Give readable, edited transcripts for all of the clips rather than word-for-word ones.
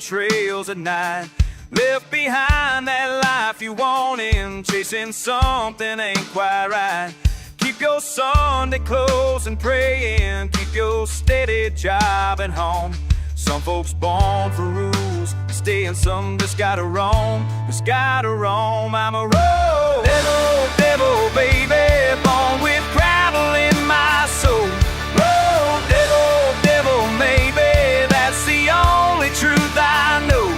trails at night. Left behind that life you wanted, chasing something ain't quite right. Keep your Sunday clothes and praying, keep your steady job at home. Some folks born for rules, stay, and some just gotta roam, just gotta roam. I'm a road devil, baby, born with gravel in my soul. Road devil, maybe that's the only truth I know.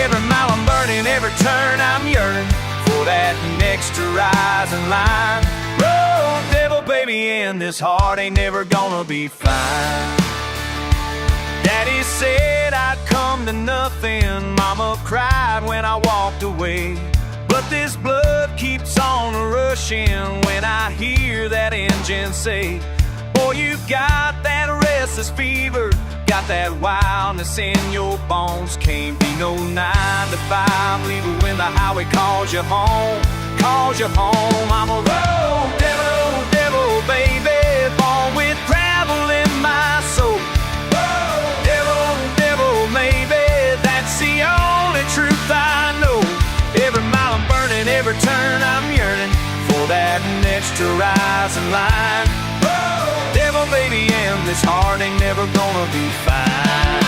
Every mile I'm burning, every turn I'm yearning for that next horizon line. Road devil, baby, and this heart ain't never gonna be fine. Daddy said I'd come to nothing, Mama cried when I walked away. But this blood keeps on rushing when I hear that engine say, boy, you got that restless fever, got that wildness in your bones. Can't be no 9 to 5 leaver when the highway calls you home, calls you home. I'm a road devil, baby, born with gravel in my soul. Devil, maybe that's the only truth I know. Every mile I'm burning, every turn I'm yearning for that next horizon line. Devil, baby, and this heart ain't never gonna be fine.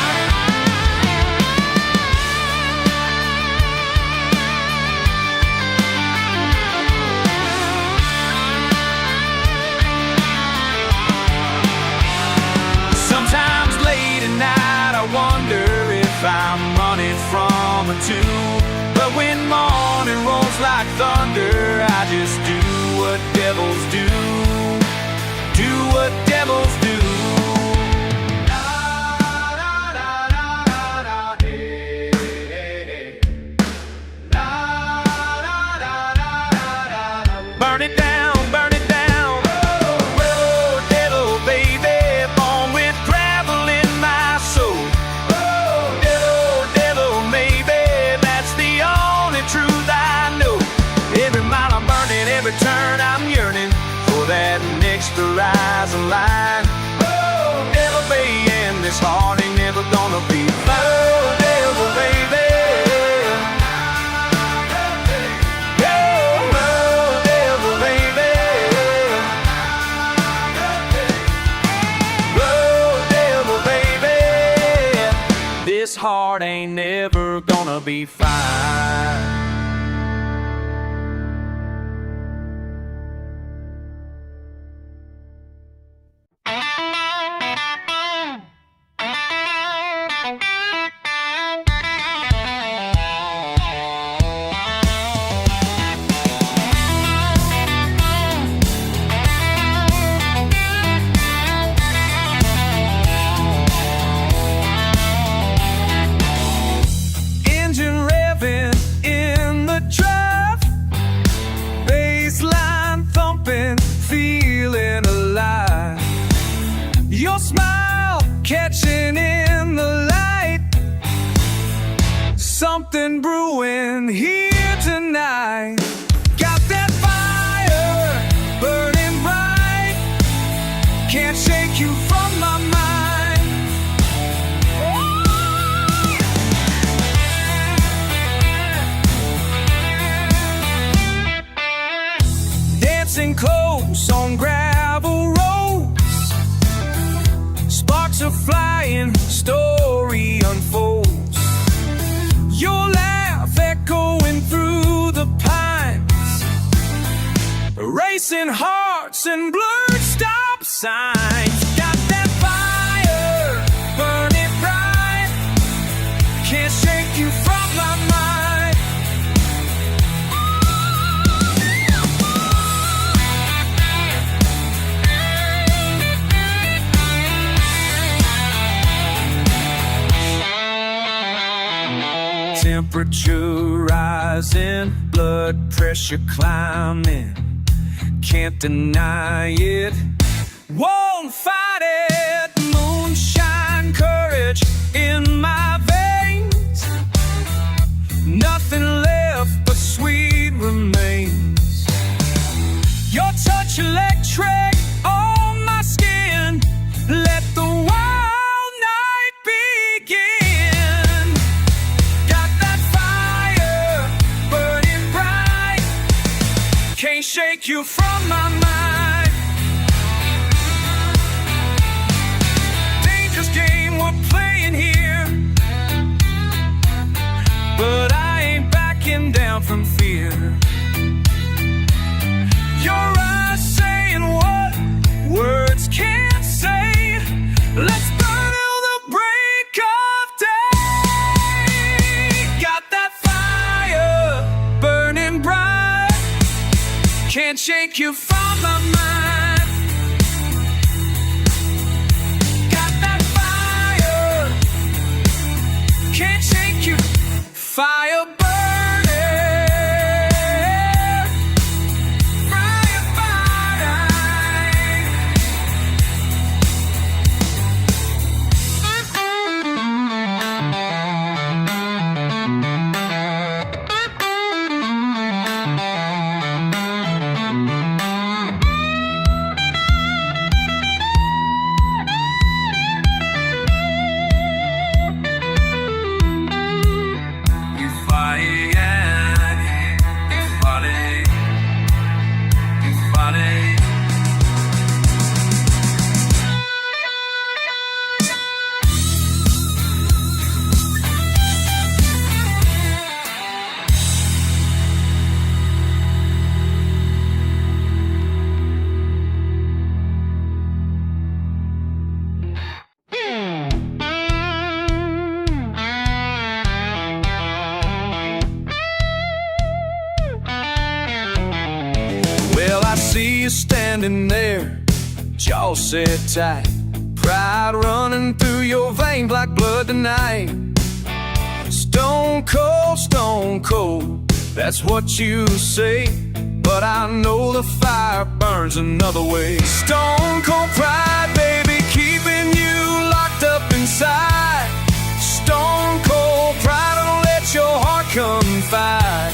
Sometimes late at night I wonder if I'm running from a tomb. But when morning rolls like thunder, I just do what devils do, do what devils do. Burn it down, burn it down. Road devil, baby, born with gravel in my soul. Devil, maybe that's the only truth I know. Every mile I'm burning, every turn I'm yearning for that next horizon line. Devil, baby, and this heart ain't never gonna be fine. Devil, baby. This heart ain't never gonna be fine. Your smile catching in the light, something brewing here tonight. Got that fire burning bright, can't shake you from my mind. Dancing close on gravel roads, sparks are flying, story unfolds. Your laugh echoing through the pines, racing hearts and blurred stop signs. Got that fire burning bright, can't shake you from my mind. Temperature rising, blood pressure climbing, can't deny it, won't fight it. Moonshine courage in my veins, nothing left but sweet remains. Your touch electric on my skin, let the wild night begin. can't shake you from my mind. Dangerous game we're playing here, but I ain't backing down from fear. Your eyes saying what words can't say. Let's burn till the break of day. Got that fire burning bright, can't shake you from my mind. Got that fire, can't shake you. Fire burning, fire standing there, jaw set tight, pride running through your veins like blood tonight. Stone cold, that's what you say, but I know the fire burns another way. Stone cold pride, baby, keeping you locked up inside. Stone cold pride, don't let your heart confide.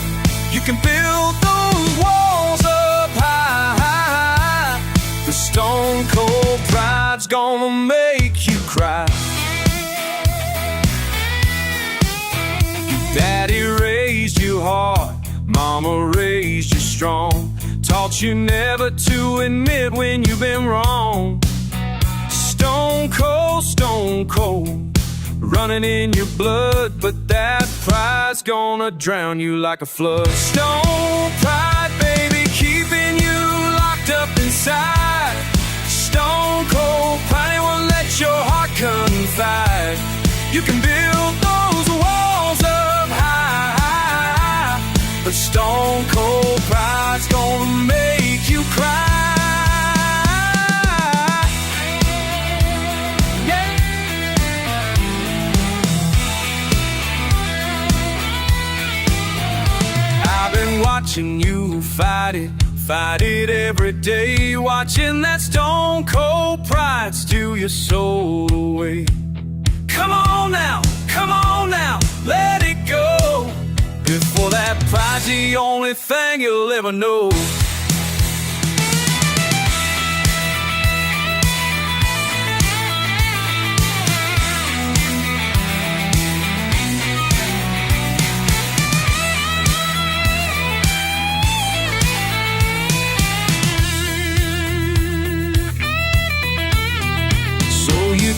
You can build those walls up high, the stone cold pride's gonna make you cry. Daddy raised you hard, mama raised you strong, taught you never to admit when you've been wrong. Stone cold, running in your blood, but that pride's gonna drown you like a flood. Stone pride, baby, keeping you locked up inside. Stone cold pride won't let your heart confide. You can build those walls up high, but stone cold pride's gonna make you cry. Watching you fight it every day. Watching that stone cold pride steal your soul away. Come on now, let it go, before that pride's the only thing you'll ever know.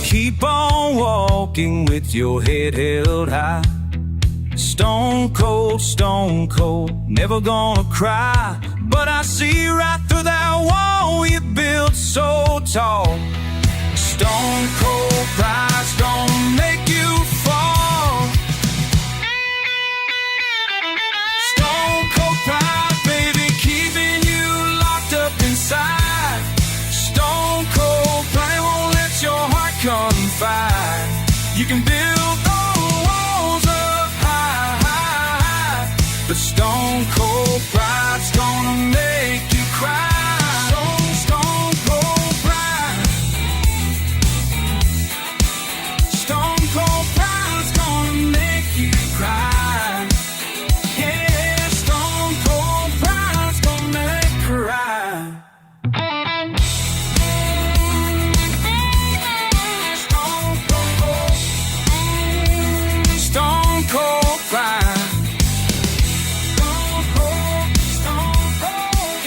Keep on walking with your head held high. Stone cold, never gonna cry. But I see right through that wall you built so tall. Stone cold pride's gonna make you fall. Stone cold pride, baby, keeping you locked up inside. Stone cold pride won't let your heart confide. You can build those walls up high, but stone cold pride's gonna make you cry. Stone cold pride, stone cold pride's gonna make you cry. Yeah, stone cold pride's gonna make you cry. Cold pride, stone cold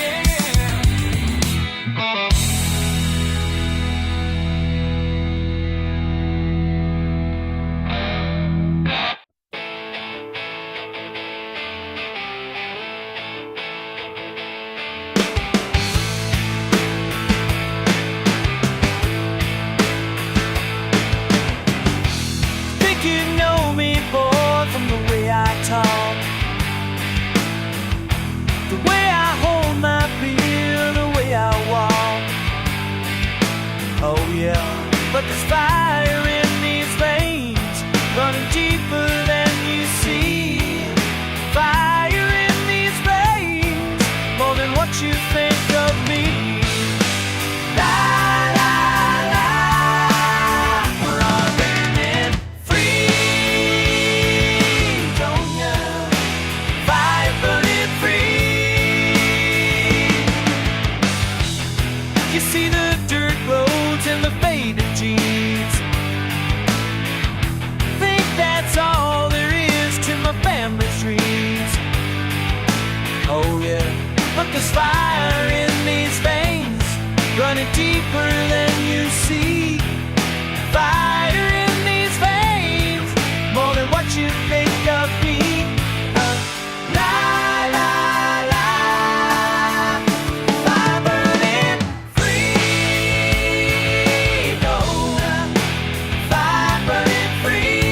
The way I hold my beer, the way I walk. Oh yeah, but there's fire in these veins, running deeper than you see. Fire in these veins, more than what you think of me. La la la, we're all burning free, don't ya? Fire burning free. You see the dirt roads and the faded jeans. Think that's all there is to my family's dreams. Oh yeah, but there's fire in these veins, running deeper than you see. Fire in these veins, more than what you think of me. La la la, fire burning free. No, fire burning free.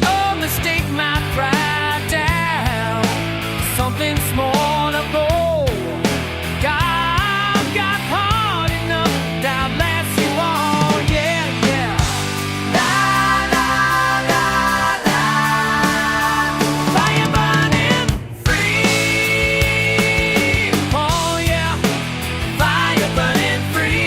Oh, mistake my pride down, something small to go. God got hard enough to outlast you all, yeah, yeah. La la la la, fire burning free. Oh yeah, fire burning free.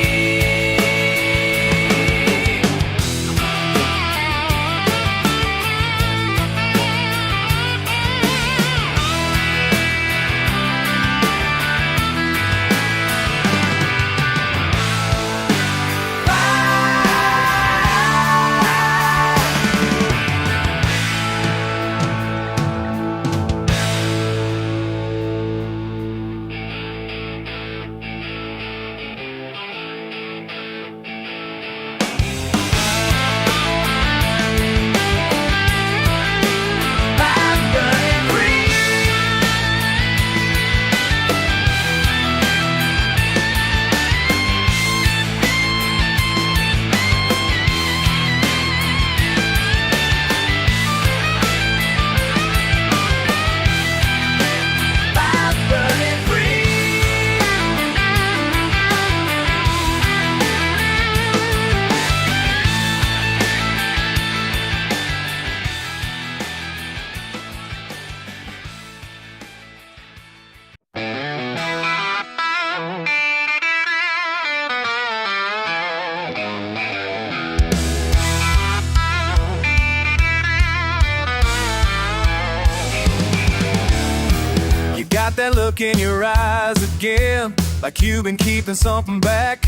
You got that look in your eyes again, like you've been keeping something back.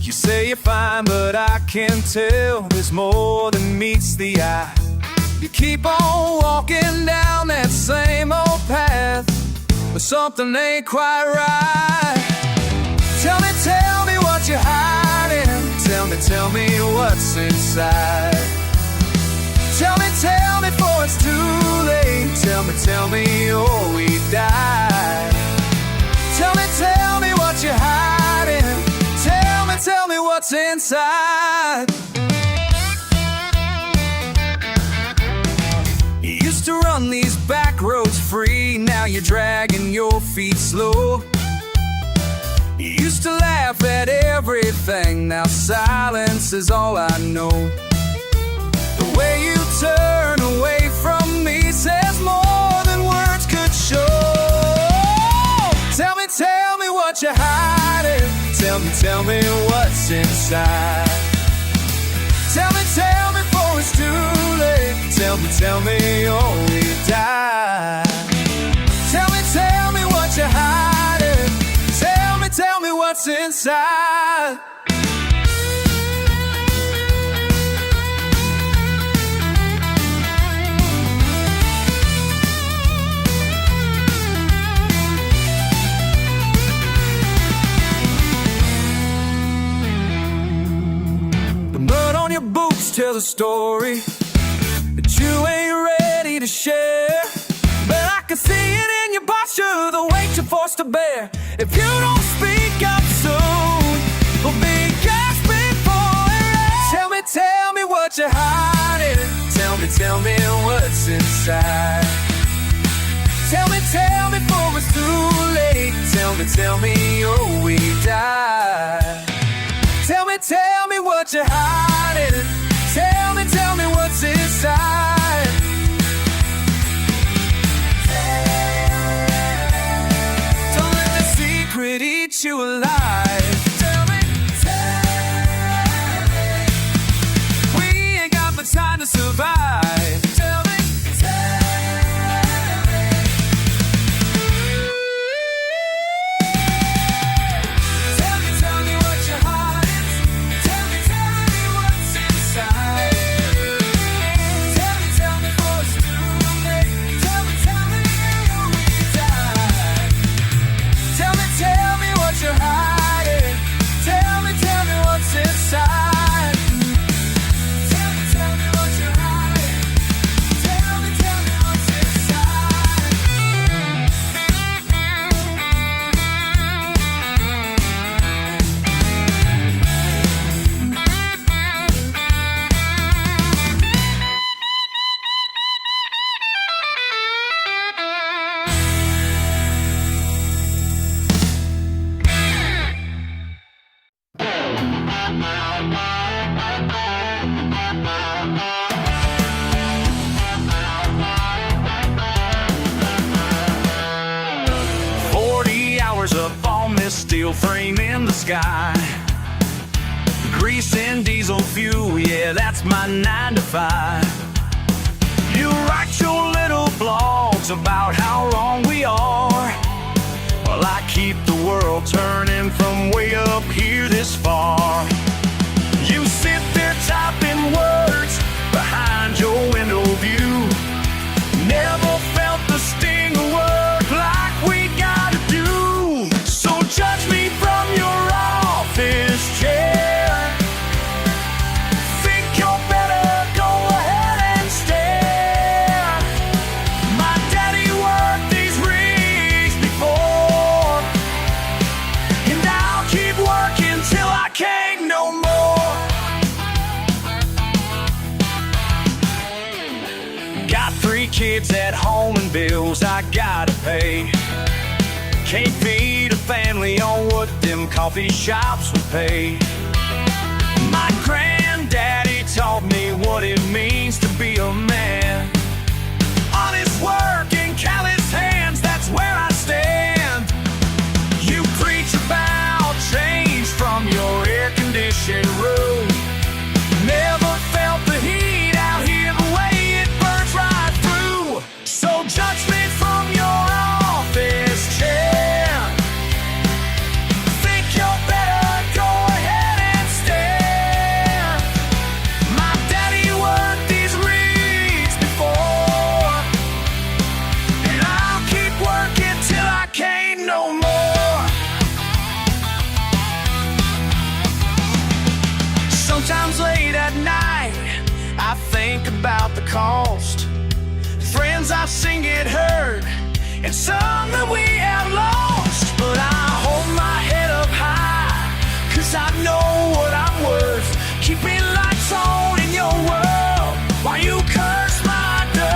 You say you're fine, but I can tell there's more than meets the eye. You keep on walking down that same old path, but something ain't quite right. Tell me what you're hiding. Tell me what's inside. Tell me before it's too late. Tell me, or we die. Tell me what you're hiding. Tell me what's inside. You used to run these back roads free, now you're dragging your feet slow. You used to laugh at everything, now silence is all I know. The way you turn away from me says more than words could show. Tell me what you're hiding. Tell me what's inside. Tell me before it's too late. Tell me, or we die. Tell me what you're hiding. Tell me what's inside. tell the story that you ain't ready to share. But I can see it in your posture, the weight you're forced to bear. If you don't speak up soon, we'll be gasped before it ends. Tell me what you're hiding. Tell me what's inside. Tell me before it's too late. Tell me, oh, we died. Tell me what you're hiding. Tell me what's inside. Don't let the secret eat you alive. Tell me. We ain't got much time to survive. Tell me. Steel frame in the sky, grease and diesel fuel, yeah, that's my 9 to 5. You write your little blogs about how wrong we are, while I keep the world turning from way up here this far. You sit there typing words behind your window view, never felt the sting of work like we gotta do. So judge me from your office chair. Think you're better, go ahead and stare. My daddy worked these rigs before, and I'll keep working till I can't no more. Got 3 kids at home and bills I gotta pay. Can't feed a family on what them coffee shops would pay. My granddaddy taught me what it means to be a man. Honest work and callous hands, that's where I stand. You preach about change from your air-conditioned room. Never felt the heat out here the way it burns right through. So judge me from your office chair. Sometimes late at night, I think about the cost. Friends I've seen get hurt, and some that we have lost. But I hold my head up high, 'cause I know what I'm worth. Keeping lights on in your world while you curse my dirt.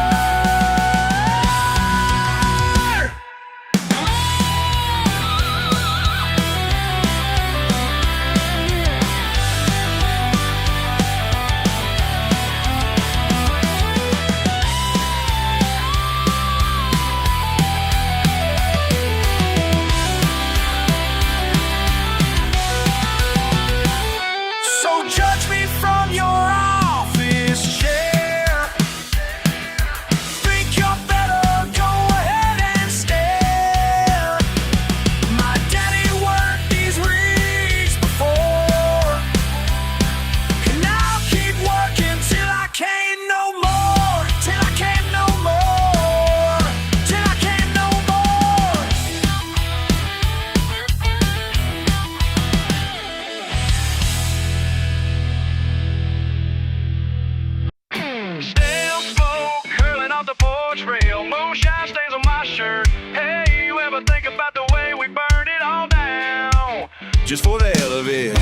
just for the hell of it.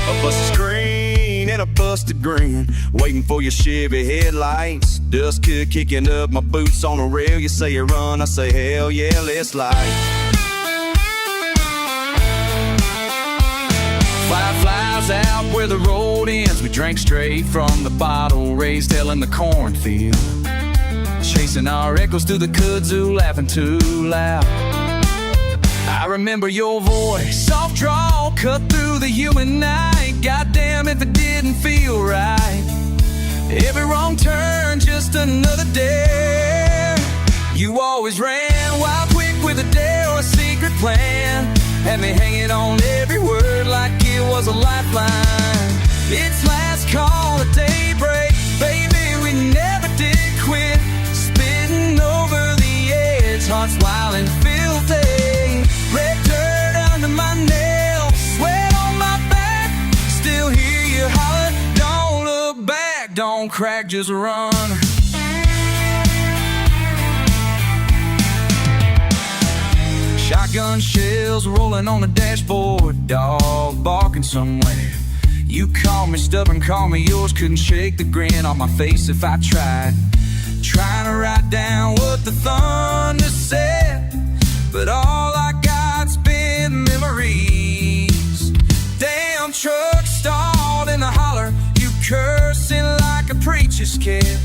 A busted screen and a busted grin, waiting for your Chevy headlights. Dust kicking up my boots on a rail. You say you run, I say hell yeah, let's light. Fireflies out where the road ends. We drank straight from the bottle, raised hell in the cornfield, chasing our echoes through the kudzu, laughing too loud. I remember your voice, soft drawl, cut through the humid night. Goddamn if it didn't feel right. Every wrong turn, just another day. You always ran wild quick with a dare or a secret plan, had me hanging on every word like it was a lifeline. It's last call at daybreak, baby, we never did quit. Spitting over the edge, hearts wild and filthy. Red dirt under my nails, sweat on my back. Still hear you holler, don't look back, don't crack, just run. Shotgun shells rolling on the dashboard, dog barking somewhere. You call me stubborn, call me yours, couldn't shake the grin on my face if I tried. Trying to write down what the thunder said, but all I got's been memories. Damn truck stalled in the holler, you cursing like a preacher's kid.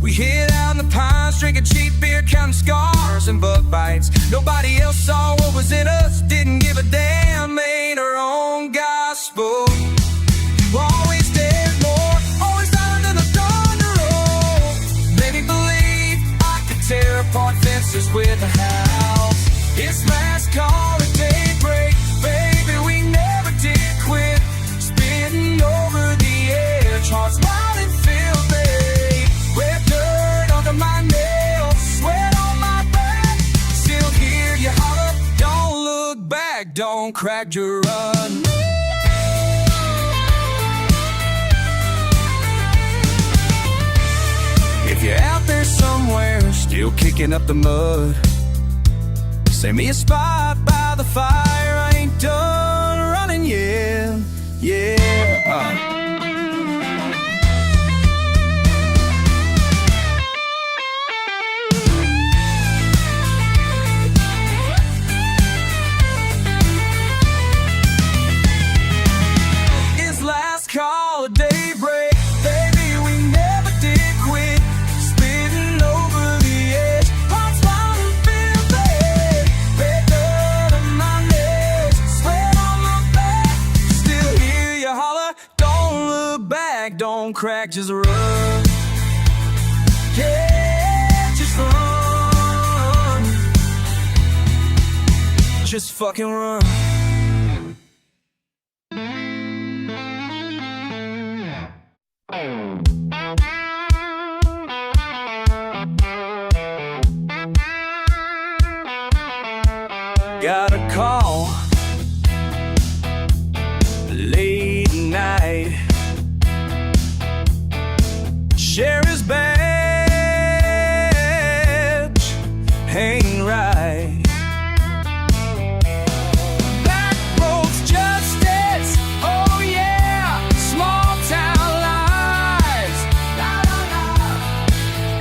We hid out in the pines, drinking cheap beer, counting scars and bug bites. Nobody else saw what was in us, didn't give a damn, made our own gospel. You always did more, always down to the thunder roll. Made me believe I could tear apart fences with a house. It's last call at daybreak, baby, we never did quit. Spitting over the edge, hearts wild and filthy. Wet dirt under my nails, sweat on my back. Still hear you holler, don't look back, don't crack, just run. If you're out there somewhere, still kicking up the mud, send me a spot by the fire, I ain't done running yet, yeah. It's last call at daybreak, baby, we never did quit. Spitting over the edge, hearts wild and filthy. Red dirt on my legs, sweat on my back. Still hear you holler, don't look back, don't crack, just run. Yeah, just run. Just fucking run. Got a call late at night, sheriff's badge ain't right. Back roads justice, oh yeah, small town lies.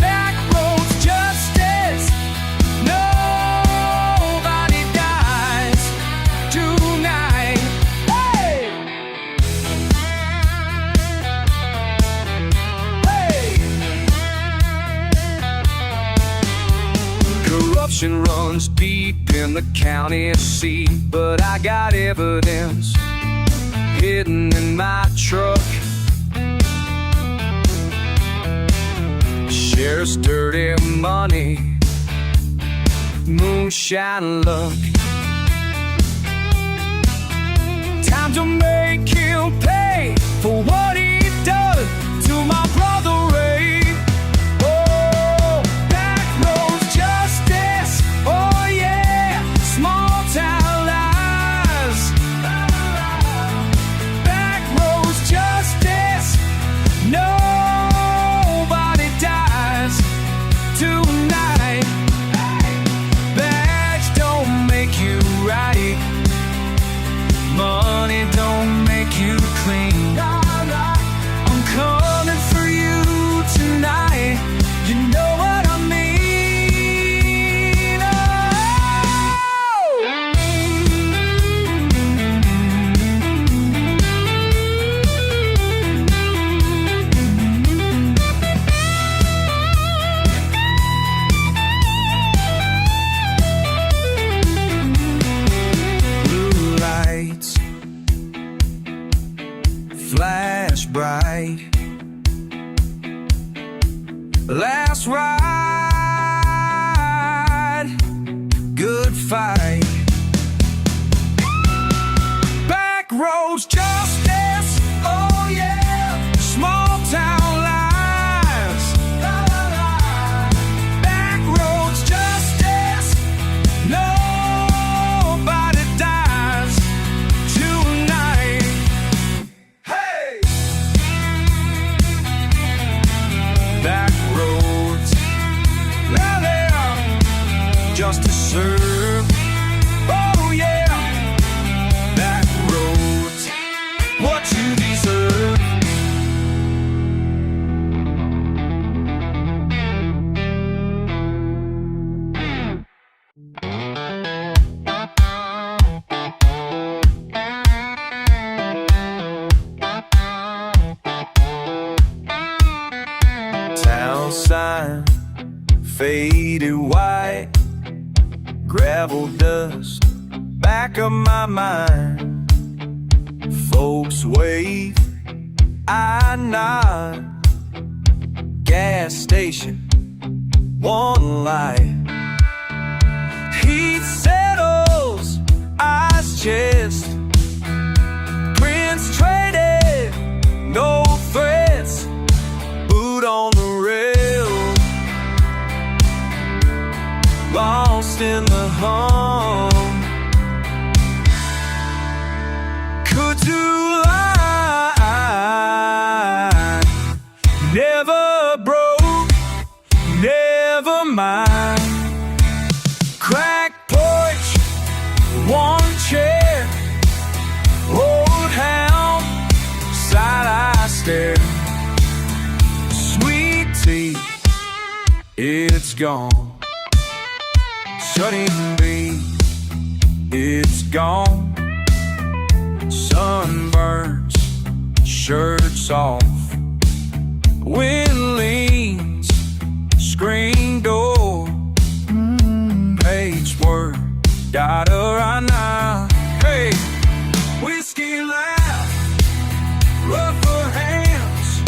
Back roads justice, nobody dies tonight. Hey! Hey! Corruption runs deep in the county seat, but I got evidence hidden in my truck. Sheriff's dirty money, moonshine luck. Time to make him pay for what he done to my brother Ray. Oh, back roads justice, oh yeah, small town lies. Back roads justice, nobody dies tonight. Back Last ride, good fight. Back roads justice, oh yeah. Small town lives, back roads justice. Nobody dies tonight. Hey, back roads, now they are just to serve. Oh yeah. What you deserve. Town sign, faded white, gravel dust, back of my mind. Folks wave, I nod. Gas station, one light. Heat settles, ice chest. Prince traded, no threats. Boot on the rail, lost in the hum. To lie, never broke, never mind. Crack porch, one chair, old hound, side eye stare. Sweet tea, it's gone. Shutting bee, it's gone. Sunburns, shirts off. Wind leans, screen door. Page work, got her right now. Hey, whiskey laugh, rougher hands.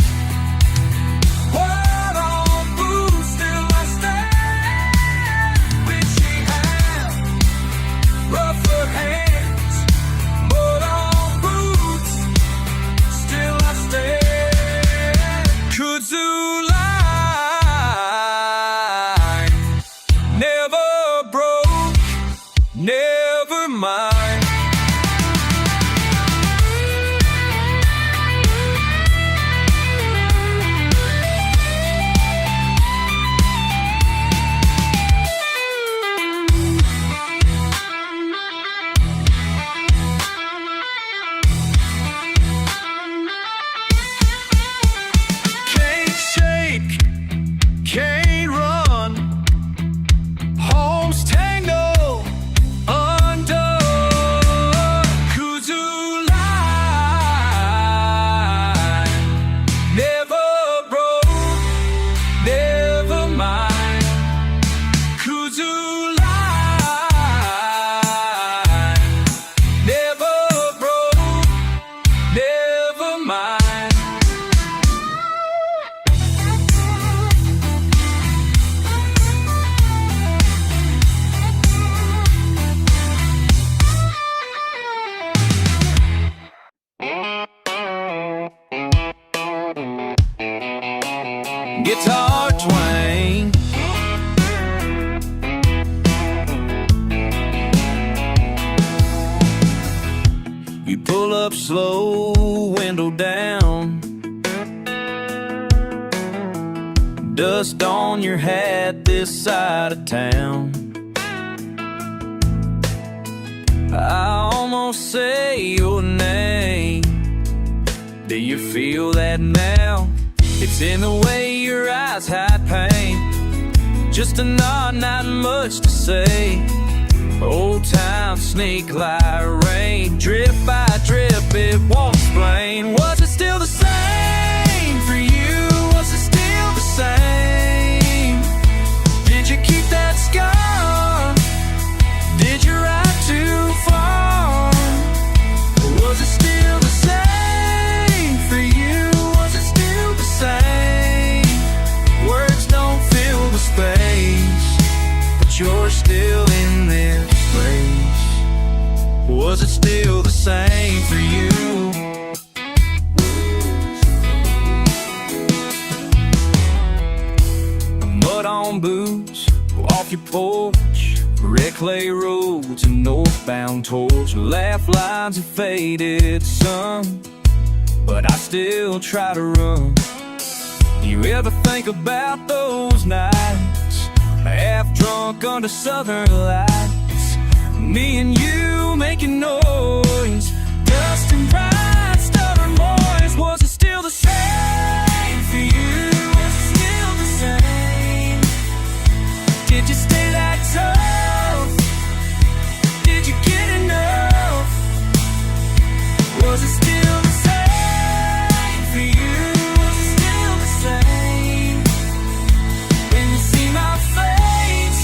What on boots still I stand? Witchy hand, rougher hands. Kudzu line, never broke, never mind. Can't run, homes tangle under. Kudzu line, never broke, never mind. Kudzu line, never broke, never mind. Guitar twang, you pull up slow, window down. Dust on your hat this side of town. I almost say your name. Do you feel that now? It's in the way your eyes hide pain. Just a nod, not much to say. Old time sneak like rain. Drip by drip, it won't explain. Was it still the same for you? Was it still the same? Did you keep that scar? Did you ride too far? Was it still the same for you? Was it still the same? Words don't Was it still the same for you? Mud on boots, off your porch, red clay roads and northbound torch. Laugh lines of faded sun, but I still try to run. You ever think about those nights, half drunk under southern lights, me and you making noise, dust and pride, stubborn boys? Was it still the same for you? Was it still the same? Did you stay that tough? Did you get enough? Was it still the same for you? Was it still the same? When you see my face,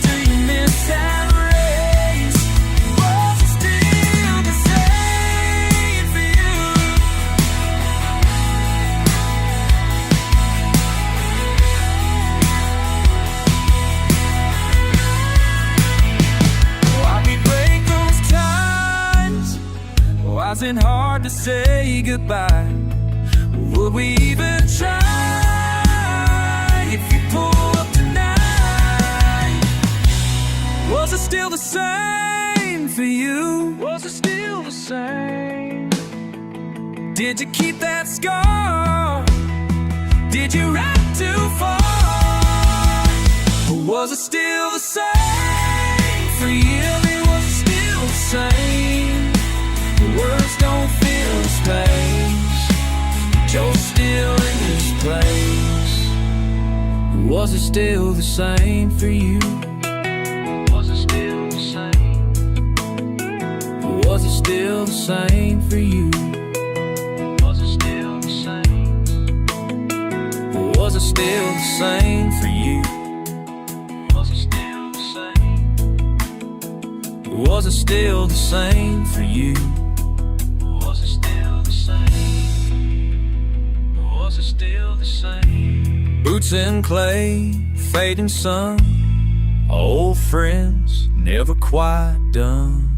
do you miss that race? Was it still the same for you? Why we break those ties? Why is it hard to say goodbye? Would we even try if you pull up tonight? Was it still the same for you? Was it still the same? Did you keep that scar? Did you ride too far? Or was it still the same for you? Was it still the same? Words don't fill the space, Joe's still in this place. Was it still the same for you? Was it still the same? Was it still the same for you? Was it still the same? Was it still the same for you? Was it still the same? Was it still the same for you? Was it still the same? Was it still the same? Boots in clay, fading sun, old friends never quite done.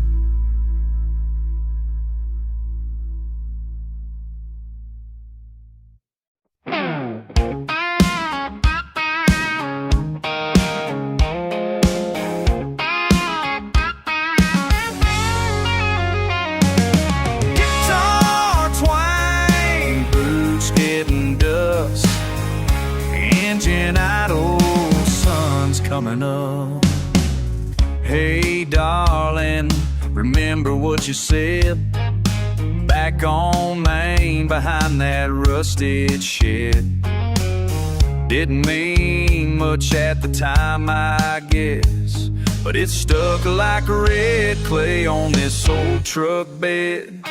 Guitar twang, boots getting dust, engine idle, sun's coming up. Hey darling, remember what you said back on Main behind that rusted shed? Didn't mean much at the time, I guess, but it stuck like red clay on this old truck bed.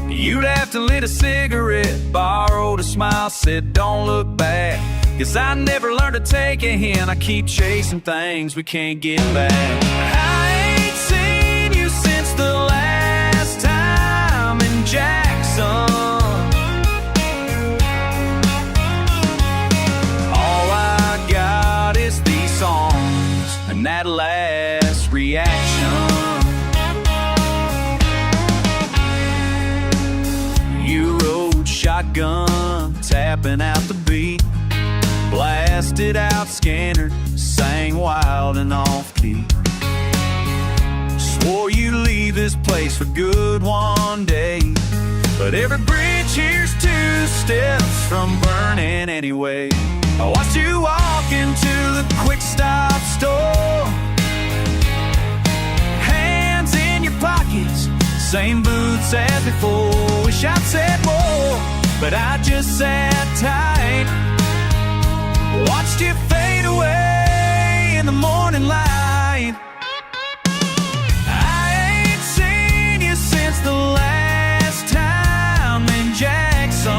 You'd have to lit a cigarette, borrowed a smile, said don't look back. Guess I never learned to take a hint, I keep chasing things we can't get back. I ain't seen you since the last time in Jackson. All I got is these songs and that last reaction. You rode shotgun, tapping out the beat, blasted out Skynyrd, sang wild and off-key. Swore you'd leave this place for good one day, but every bridge here's 2 steps from burning anyway. I watched you walk into the quick stop store, hands in your pockets, same boots as before. Wish I'd said more, but I just sat tight, watched you fade away in the morning light. I ain't seen you since the last time in Jackson.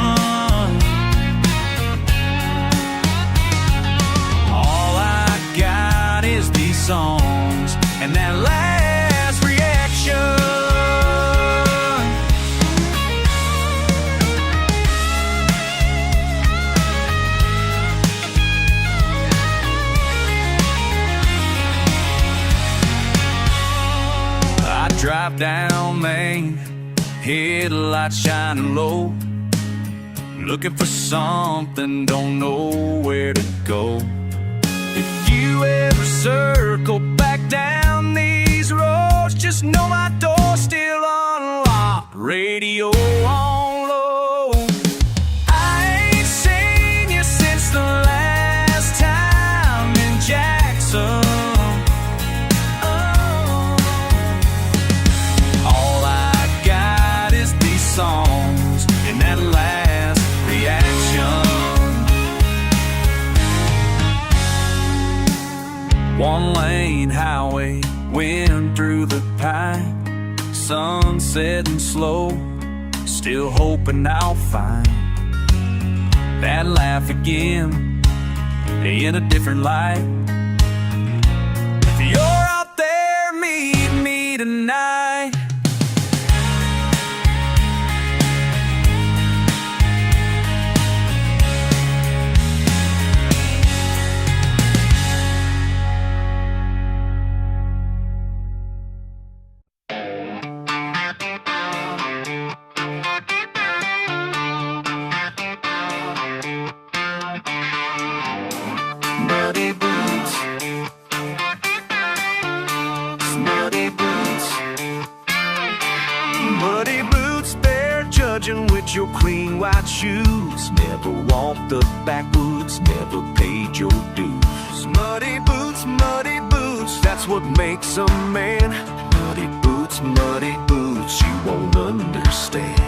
All I got is these songs and that last reaction. drive down Main, headlights shining low, looking for something, don't know where to go. If you ever circle back down these roads, just know my door's still unlocked, radio on low. I ain't seen you since the last time in Jackson. All I got is these songs and that last reaction. One-lane highway, wind through the pine, sun setting slow, still hoping I'll find that laugh again in a different light. If you're out there, meet me tonight. Muddy boots, muddy boots, muddy boots, they're judging with your clean white shoes. Never walked the backwoods, never paid your dues. Muddy boots, that's what makes a man. Muddy boots, you won't understand.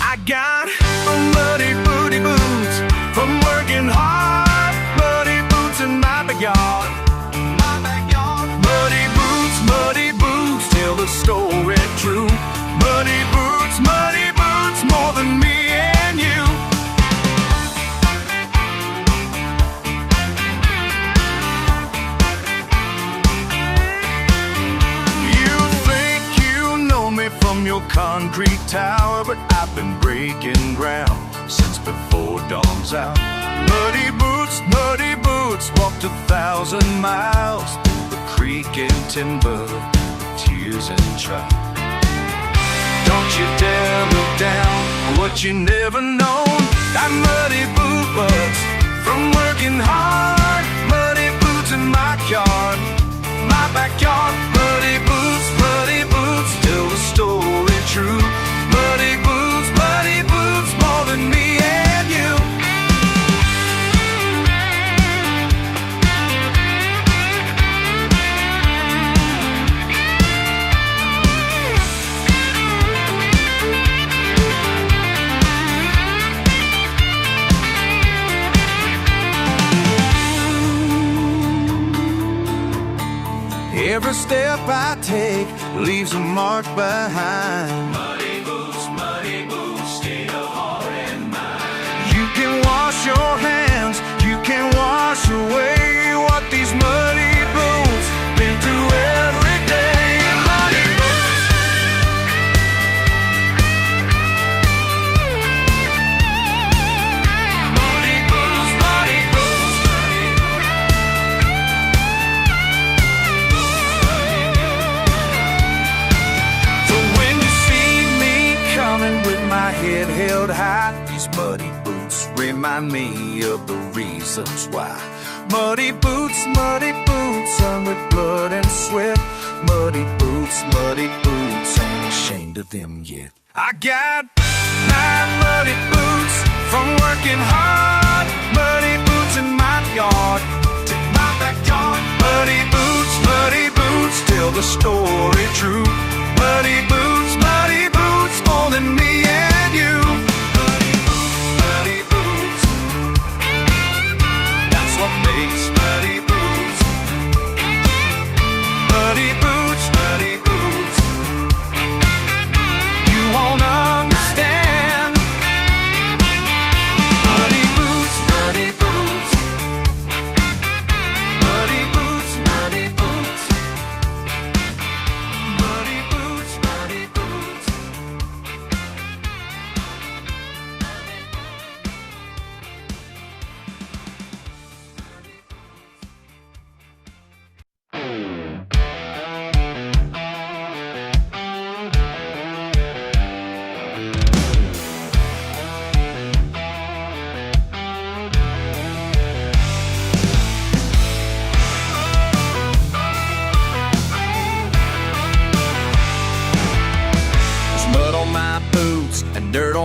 I got muddy boots from working hard. Muddy boots in my backyard. Muddy boots tell the story true. Muddy boots, more than me and you. You think you know me from your concrete tower, but I've been breaking ground since before dawn's out. Muddy boots, walked 1,000 miles through the creek and timber, tears and trout. Don't you dare look down what you never known. That muddy boot was from working hard. Muddy boots in my yard, my backyard. Muddy boots, tell the story true. Muddy boots, more than me and you. Every step I take leaves a mark behind. Muddy boots, state of heart and mind. You can wash your hands, you can wash away what these muddy boots been through every day. Muddy boots. Muddy boots, muddy boots. So when you see me coming with my head held high, these muddy boots remind me of the reasons why. Muddy boots, on with blood and sweat. Muddy boots, ain't ashamed of them yet. I got 9 muddy boots from working hard. Muddy boots in my yard, to my backyard. Muddy boots, tell the story true. Muddy boots, more than me and you. Muddy boots, that's what makes muddy boots. Muddy boots, you won't understand. Muddy boots, muddy boots. Muddy boots, muddy boots. Muddy boots, muddy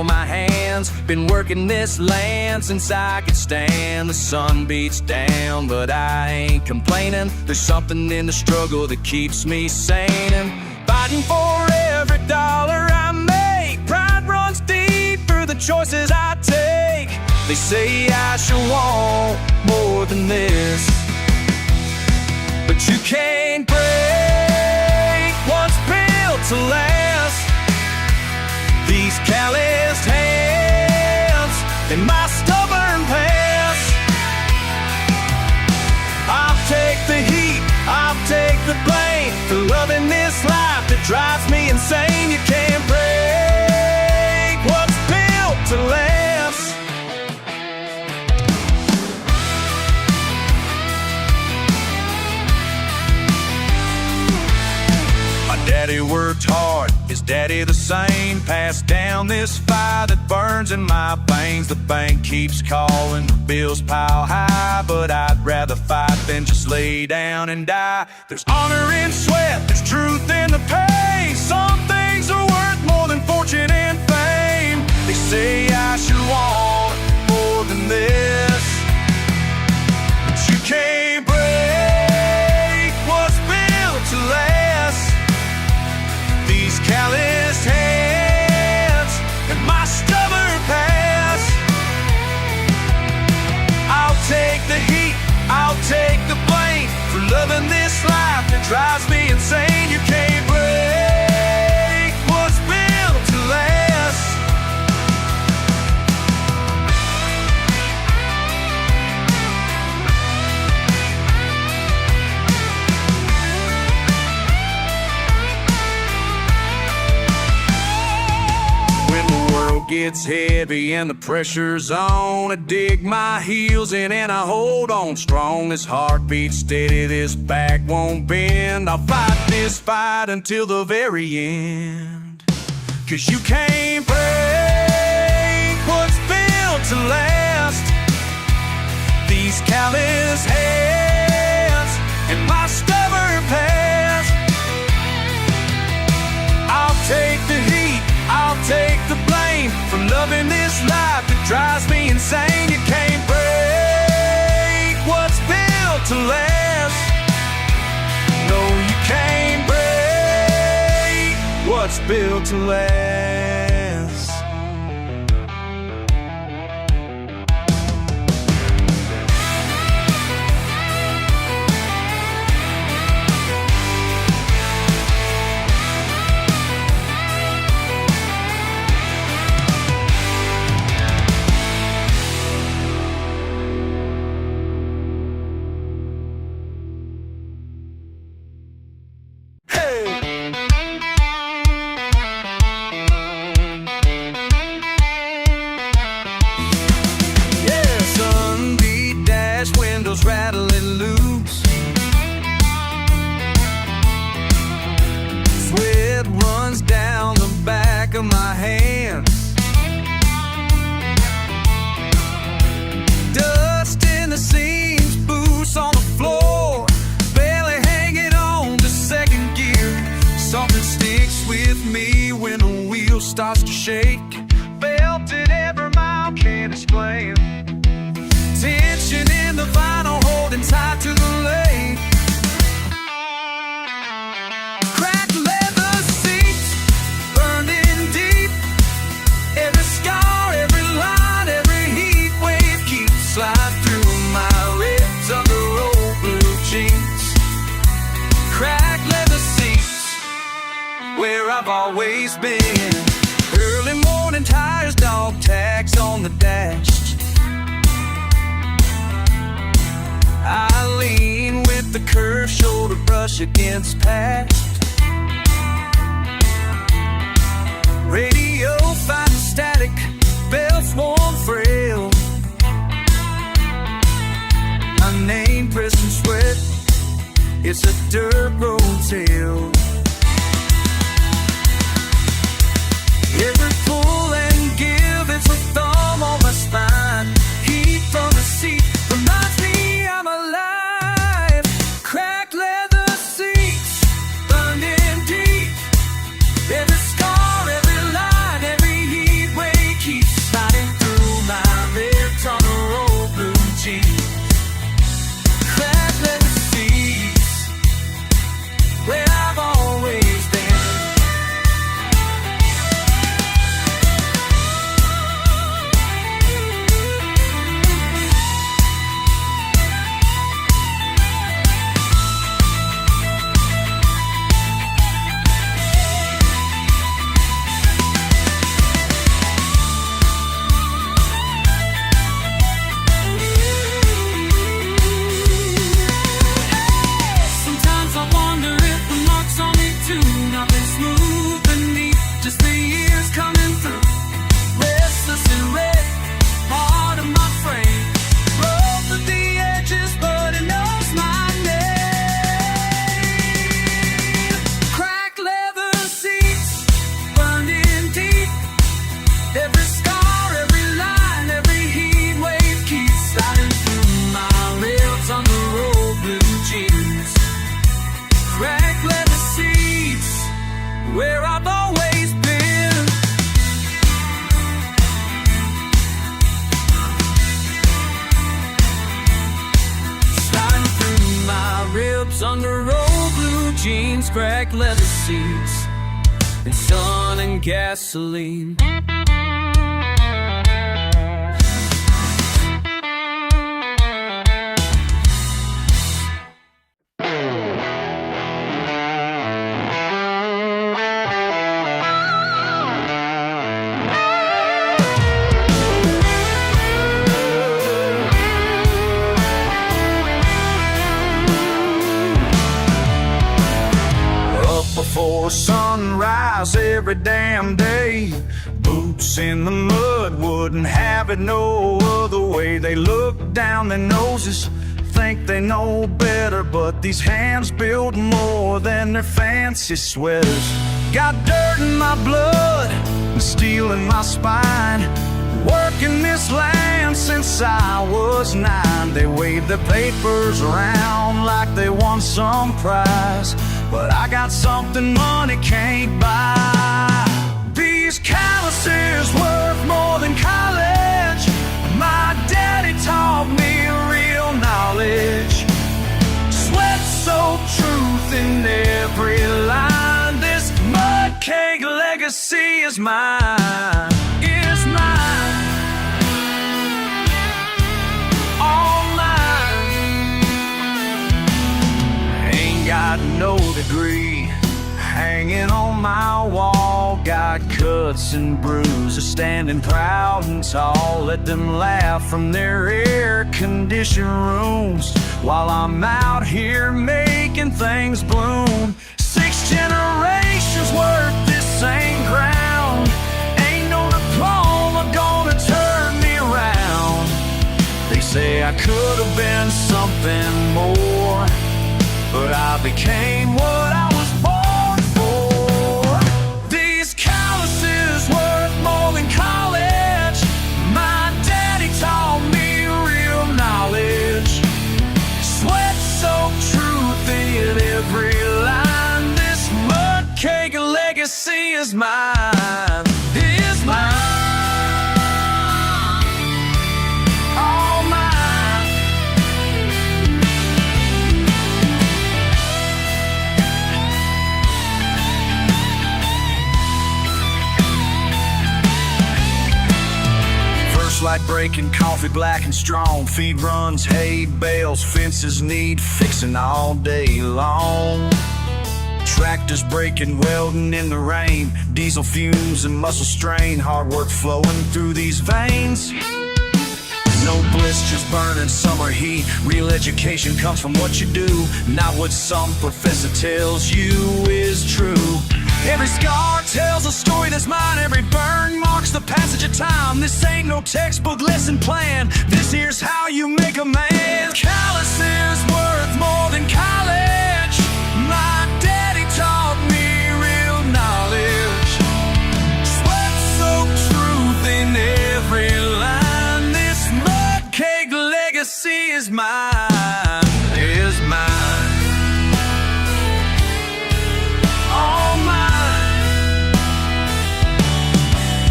on my hands. Been working this land since I could stand. The sun beats down, but I ain't complaining. There's something in the struggle that keeps me sane. And fighting for every dollar I make. Pride runs deep through the choices I take. They say I should want more than this, but you can't break what's built to last. These calloused hands and my stubborn past. I'll take the heat, I'll take the blame for loving this life that drives me insane. You can't break what's built to last. Daddy worked hard, his daddy the same. Passed down this fire that burns in my veins. The bank keeps calling, the bills pile high, but I'd rather fight than just lay down and die. There's honor in sweat, there's truth in the pay. Some things are worth more than fortune and fame. They say I should want more than this, but you can't break what's built to last. These calloused hands and my stubborn past. I'll take the heat, I'll take the blame for loving this life that drives me insane. You can't break what's built to last. Gets heavy and the pressure's on, I dig my heels in and I hold on strong. This heart beats steady, this back won't bend. I'll fight this fight until the very end. 'Cause you can't break what's built to last. These callous hands and my stubborn past. I'll take the heat, I'll take the blame for loving this life that drives me insane. You can't break what's built to last. No, you can't break what's built to last. Rattling loose, sweat runs down the back of my hands, dust in the seams, boots on the floor, barely hanging on to second gear. Something sticks with me when the wheel starts to shake. Felt it every mile, can't explain. Tension in the vinyl holding tight to the lane. Cracked leather seats, burned in deep. Every scar, every line, every heat wave keeps sliding through my ribs under old blue jeans. Cracked leather seats, where I've always been. Early morning tires, dog tags on the dash. I lean with the curved shoulder brush against past. Radio fighting static, belts worn frail. My name pressing sweat, it's a dirt road tale. Every pull and give, it's a thumb on my spine. Heat from the seat reminds me I'm alive. Cracked leather seats, burned in deep. Every scar, every line, every heat wave jeans, cracked leather seats, and sun and gasoline. Before sunrise every damn day, boots in the mud, wouldn't have it no other way. They look down their noses, think they know better, but these hands build more than their fancy sweaters. Got dirt in my blood and steel in my spine, working this land since I was 9. They wave their papers around like they won some prize, but I got something money can't buy. These calluses worth more than college. My daddy taught me real knowledge. Sweat-soaked truth in every line. This mud cake legacy is mine. Is mine. All mine. Ain't got no degree hanging on my wall. Got cuts and bruises, standing proud and tall. Let them laugh from their air-conditioned rooms while I'm out here making things bloom. 6 generations worth this same ground. Ain't no diploma gonna turn me around. They say I could have been something more, but I became what I was born for. These calluses worth more than college. My daddy taught me real knowledge. Sweat-soaked truth in every line. This mud cake legacy is mine. Is mine. All mine. First light breaking, coffee black and strong. Feed runs, hay bales, fences need fixing all day long. Tractors breaking, welding in the rain. Diesel fumes and muscle strain. Hard work flowing through these veins. No blisters burning summer heat. Real education comes from what you do, not what some professor tells you is true. Every scar tells a story that's mine. Every burn marks the passage of time. This ain't no textbook lesson plan. This here's how you make a man. Calluses worth more than college. My daddy taught me real knowledge. Sweat-soaked truth in every line. This mud cake legacy is mine. Is mine. All mine.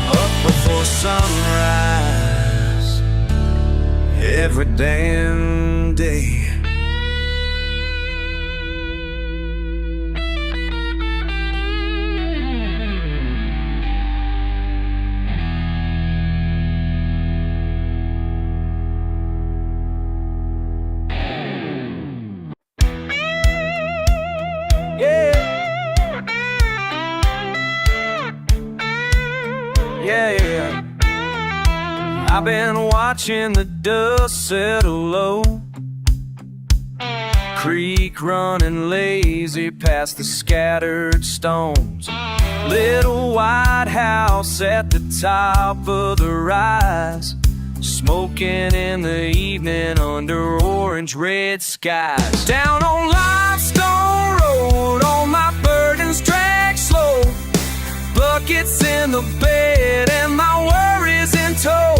Up before sunrise every damn day. Yeah, I've been watching the dust settle low. Creek running lazy past the scattered stones. Little white house at the top of the rise, smoking in the evening under orange-red skies. Down on Limestone Road, all my burdens drag slow. Buckets in the bed and my worries in tow.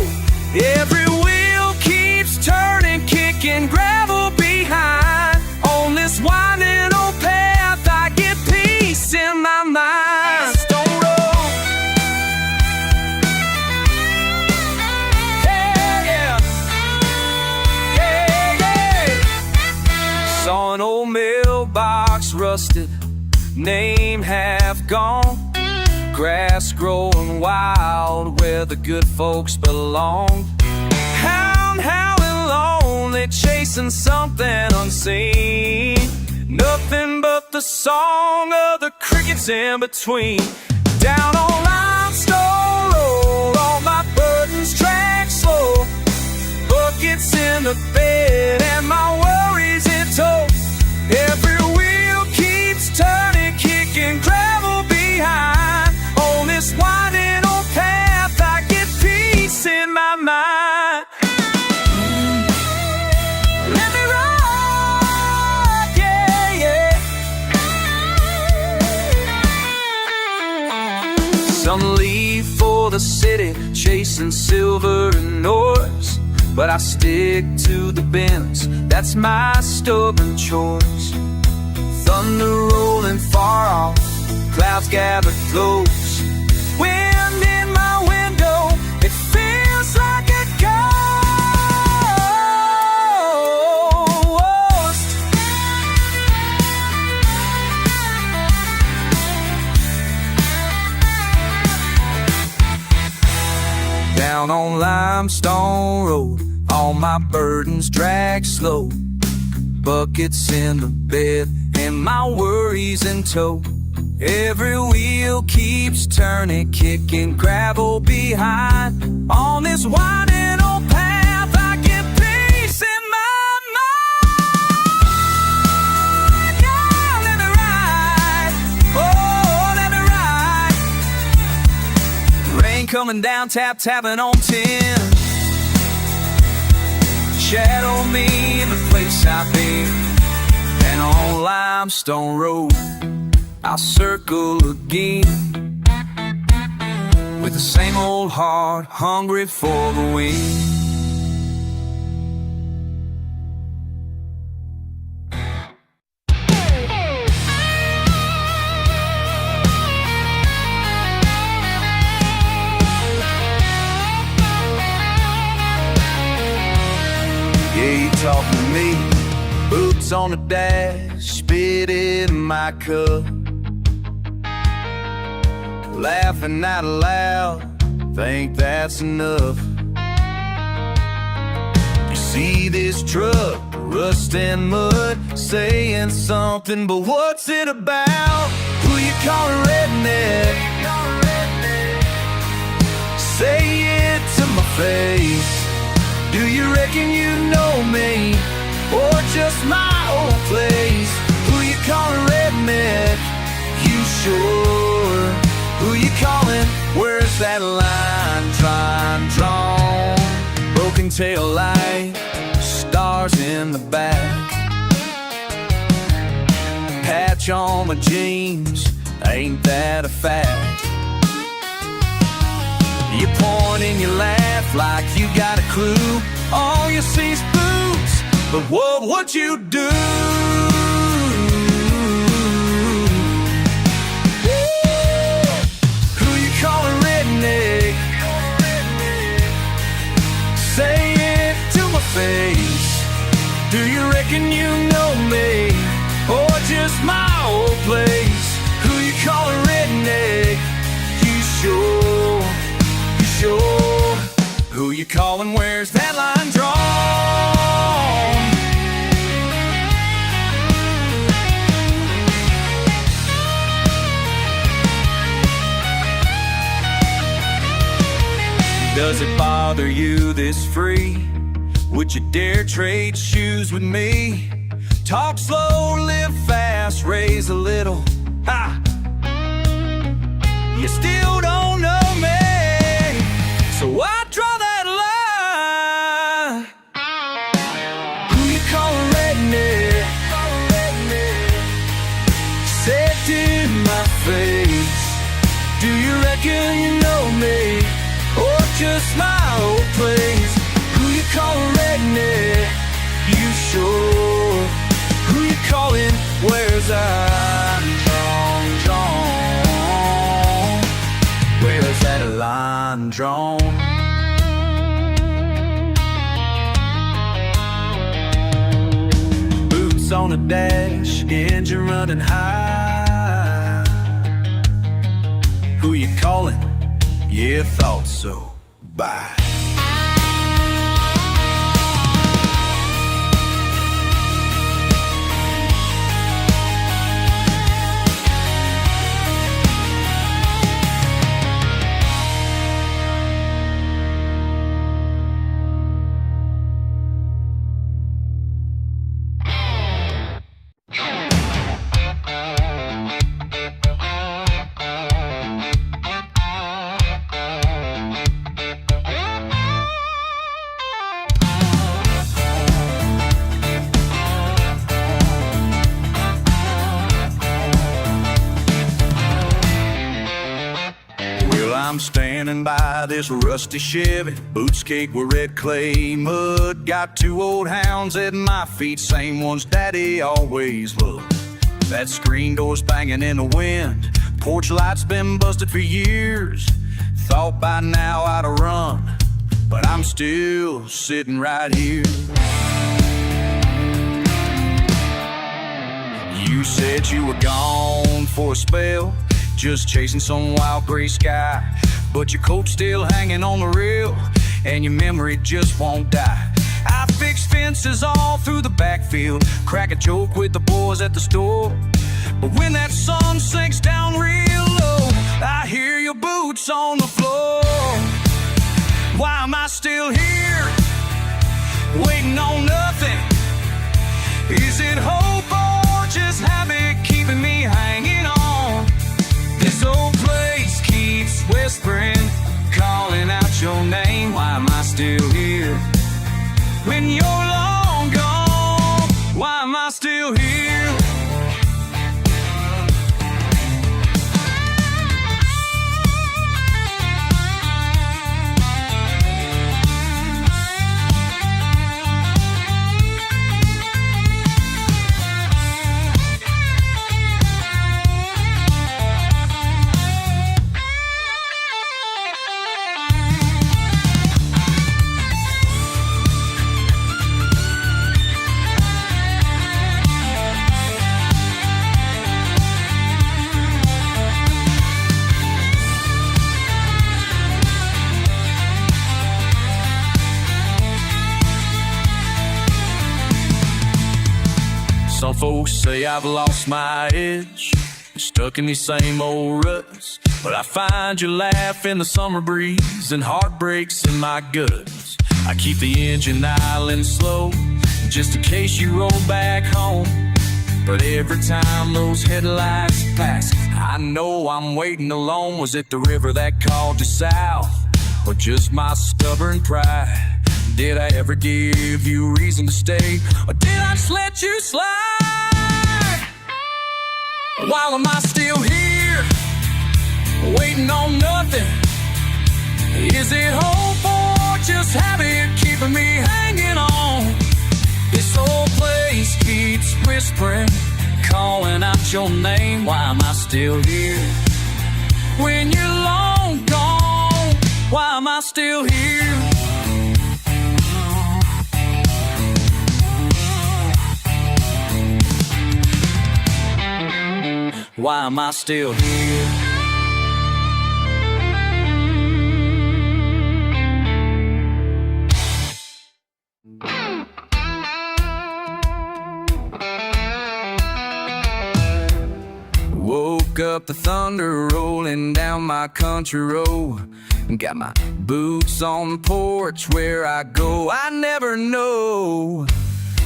Every wheel keeps turning, kicking gravel behind. On this winding old path I get peace in my mind. Stone Road. Yeah, yeah. Yeah, yeah. Saw an old mailbox rusted, name half gone. Grass growing wild where the good folks belong. Hound howling lonely, chasing something unseen. Nothing but the song of the crickets in between. Down on limestone road, all my burdens drag slow. Buckets in the bed and my worries in tow. Every wheel keeps turning, kicking gravel behind. On this winding old path, I get peace in my mind. Let me ride, yeah, yeah. Some leave for the city, chasing silver and ores, but I stick to the bends, that's my stubborn choice. Thunder rolling far off, clouds gather close. Wind in my window, it feels like a ghost. Down on limestone road, all my burdens drag slow. Buckets in the bed and my worries in tow. Every wheel keeps turning, kicking gravel behind. On this winding old path, I get peace in my mind. Yeah, let me ride, oh, let me ride. Rain coming down, tapping on tin. Shadow me in the place I've been. And on limestone road, I'll circle again, with the same old heart, hungry for the wind. Yeah, you talking to me, boots on the dash, spit in my cup. Laughing out loud, think that's enough. You see this truck, rust and mud, saying something, but what's it about? Who you calling redneck? Say it to my face. Do you reckon you know me, or just my old place? Who you calling redneck? You sure? Who you calling? Where's that line drawn? Broken tail light, stars in the back. Patch on my jeans, ain't that a fact? You point and you laugh like you got a clue. All you see's boots, but what would you do? Say it to my face. Do you reckon you know me, or just my old place? Who you calling redneck? You sure? You sure? Who you calling? Where's that line drawn? Does it bother you this free? Would you dare trade shoes with me? Talk slow, live fast, raise a little. Ha! You still don't know me, so I draw that line. Who you calling redneck? Say it to my face. Do you reckon you know me, or just my old place? Who you calling redneck? You sure? Who you calling? Where's that line drawn? Where's that line drawn? Boots on the dash, engine running high. Yeah, thought so. Bye. I'm standing by this rusty Chevy, boots caked with red clay mud. Got two old hounds at my feet, same ones Daddy always loved. That screen door's banging in the wind, porch light's been busted for years. Thought by now I'd have run, but I'm still sitting right here. You said you were gone for a spell, just chasing some wild gray sky, but your coat's still hanging on the rail, and your memory just won't die. I fix fences all through the backfield, crack a joke with the boys at the store, but when that sun sinks down real low, I hear your boots on the floor. Why am I still here, waiting on nothing? Is it hope or just habit keeping me hanging on? This old place keeps whispering, calling out your name. Why am I still here when you're long gone? Why am I still here? Some folks say I've lost my edge, stuck in these same old ruts, but I find your laugh in the summer breeze and heartbreaks in my guts. I keep the engine idling slow, just in case you roll back home, but every time those headlights pass, I know I'm waiting alone. Was it the river that called you south, or just my stubborn pride? Did I ever give you reason to stay, or did I just let you slide? Why am I still here, waiting on nothing? Is it hope or just habit keeping me hanging on? This old place keeps whispering, calling out your name. Why am I still here when you're long gone? Why am I still here? Why am I still here? Woke up the thunder rolling down my country road, got my boots on the porch where I go, I never know.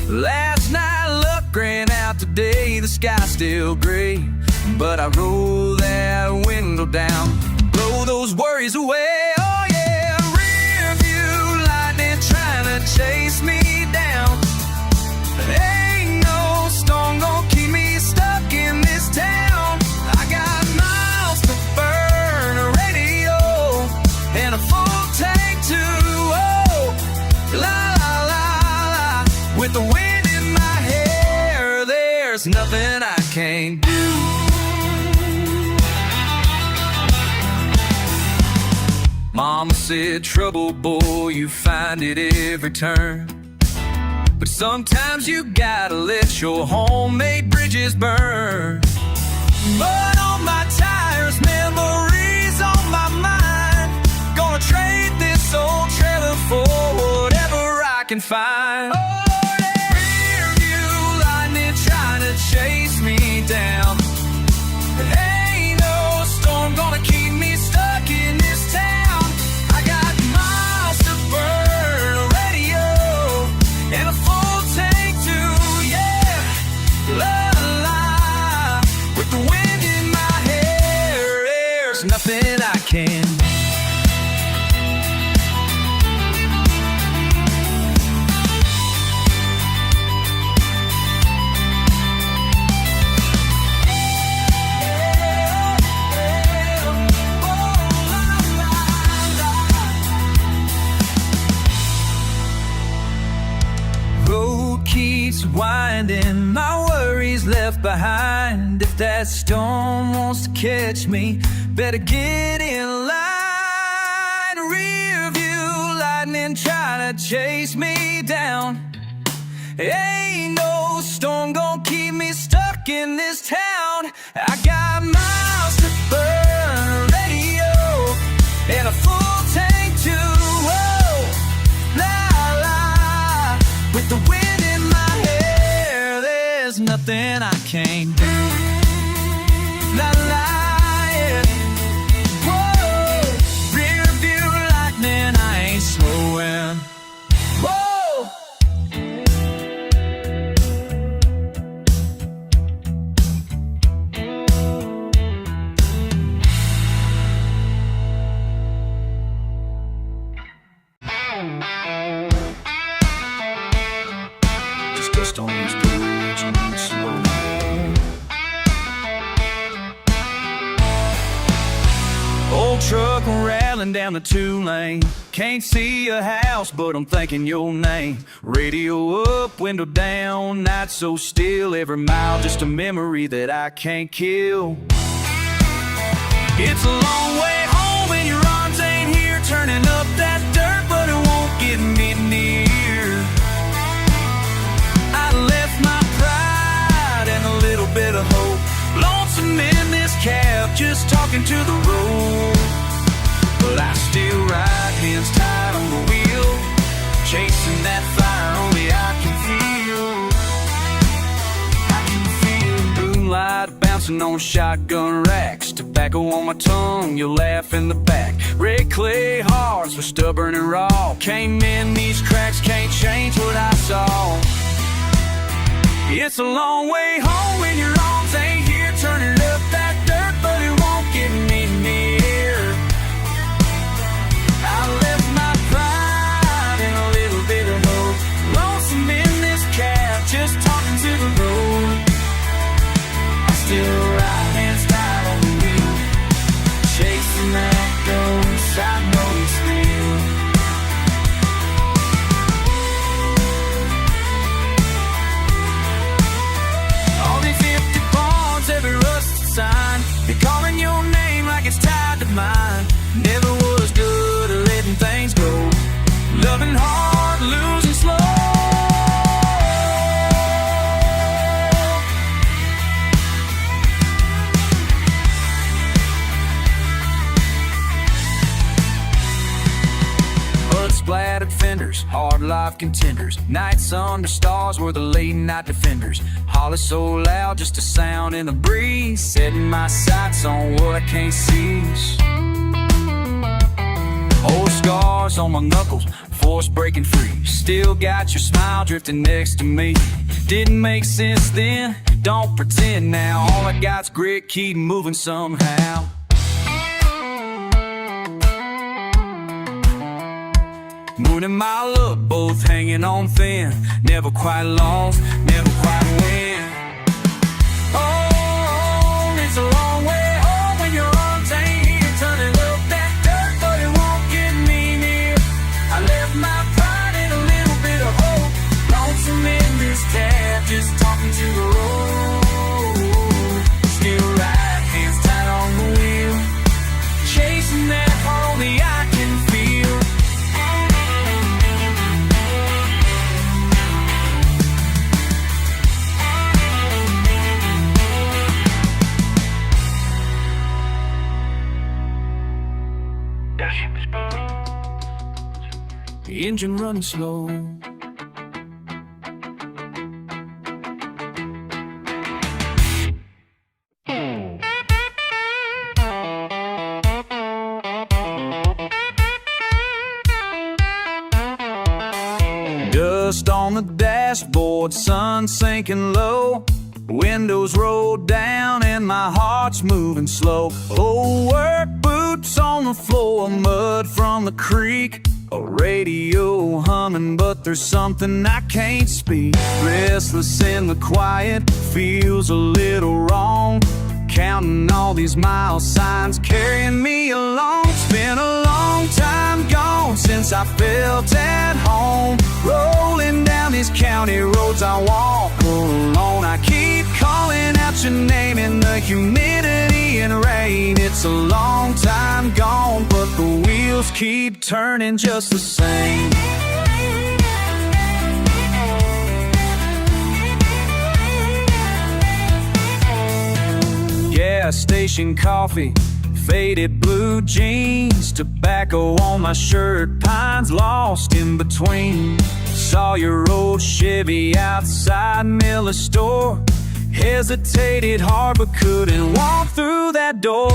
Last night luck ran out, today the sky's still gray, but I roll that window down, blow those worries away. Oh yeah, rear view lightning trying to chase me down. Ain't no storm gonna keep me stuck in this town. I got miles to burn, a radio, and a full tank too. Oh, la la la la, with the wind in my hair, there's nothing I can't do. Mama said, trouble, boy, you find it every turn, but sometimes you gotta let your homemade bridges burn. Mud on my tires, memories on my mind, I can find. Oh, yeah. Rear view lightning trying to chase me down. Ain't no storm gonna keep me stuck in this town. I got miles to burn, a radio, and a full tank too, yeah. La la, with the wind in my hair, there's nothing I can. Keeps winding, my worries left behind. If that storm wants to catch me, better get in line. Rear view lightning trying to chase me down. Ain't no storm gonna keep me stuck in this town. I got miles to burn, a radio, and a full tank too. Whoa, la la, with the wind nothing I can't do. La la, yeah. Whoa, rear view lightning, I ain't slowing. Whoa. Just on these bridge and slow. Old truck rattling down the 2-lane. Can't see a house, but I'm thinking your name. Radio up, window down, night so still. Every mile just a memory that I can't kill. It's a long way home and your arms ain't here. Turning up that dirt, but it won't get me near. I left my pride and a little bit of hope. Lonesome in this cab, just talking to the road. But I still ride, hands tied on the wheel, chasing that fire only I can feel. Moonlight bouncing on shotgun racks, tobacco on my tongue, you'll laugh in the back. Red clay hearts were stubborn and raw. Came in these cracks, can't change what I saw. It's a long way home when your arms ain't here. Turning up that dirt, but it won't get me near. I left my pride and a little bit of hope. Lonesome in this cab, just talking to the road. I still ride, hands tied on the wheel, chasing that ghost I know it's real. All these empty bonds, every rusted sign, they're calling your name like it's tied to mine. Never was good at letting things go, loving hard, losing slow. Splattered fenders, hard life contenders. Nights under stars were the late night defenders. Holler so loud, just a sound in the breeze. Setting my sights on what I can't see. Old scars on my knuckles, force breaking free. Still got your smile drifting next to me. Didn't make sense then, don't pretend now. All I got's grit, keep moving somehow. Moon and mile up, both hanging on thin. Never quite lost, never quite win. Oh, it's a long way home when your arms ain't here. Turning up that dirt, but it won't get me near. I left my pride and a little bit of hope. Lonesome in this cab, just talking to the road. Still ride, hands tied on the wheel, chasing that heart only I can feel. Engine running slow, dust on the dashboard, sun sinking low. Windows rolled down and my heart's moving slow. Old work boots on the floor, mud from the creek. A radio humming, but there's something I can't speak. Restless in the quiet, feels a little wrong. Counting all these mile signs carrying me along. It's been a long time gone since I felt at home. Rolling down these county roads I walk alone. I keep calling out your name in the humidity and rain. It's a long time gone, but the wheels keep turning just the same. Gas station coffee, faded blue jeans, tobacco on my shirt, pines lost in between. Saw your old Chevy outside Miller store. Hesitated hard but couldn't walk through that door.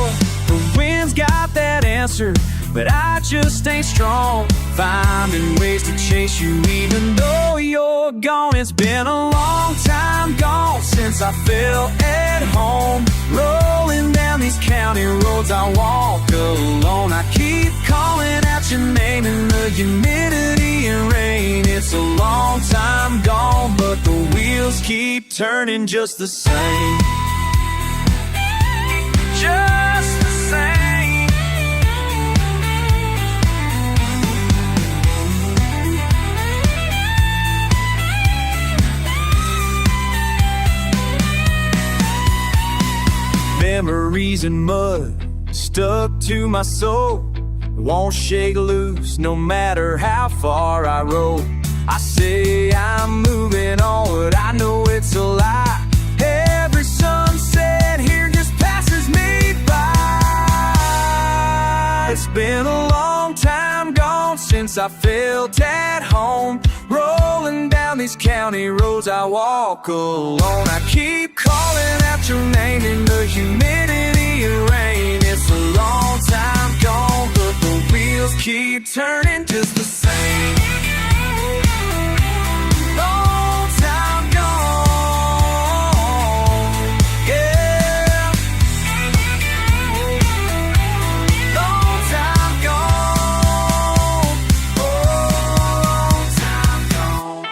The wind's got that answer, but I just ain't strong. Finding ways to chase you even though you're gone. It's been a long time gone since I felt at home. Rolling down these county roads I walk alone. I keep calling out your name in the humidity and rain. It's a long time gone, but the wheels keep turning just the same. Just the same. Memories and mud stuck to my soul, won't shake loose no matter how far I roll. I say I'm moving on, but I know it's a lie. Every sunset here just passes me by. It's been a long time gone since I felt at home. Rolling down these county roads I walk alone. I keep calling out your name in the humidity and rain. It's a long time gone, but the wheels keep turning just the same. Long time gone, yeah. Long time gone, oh, long time gone.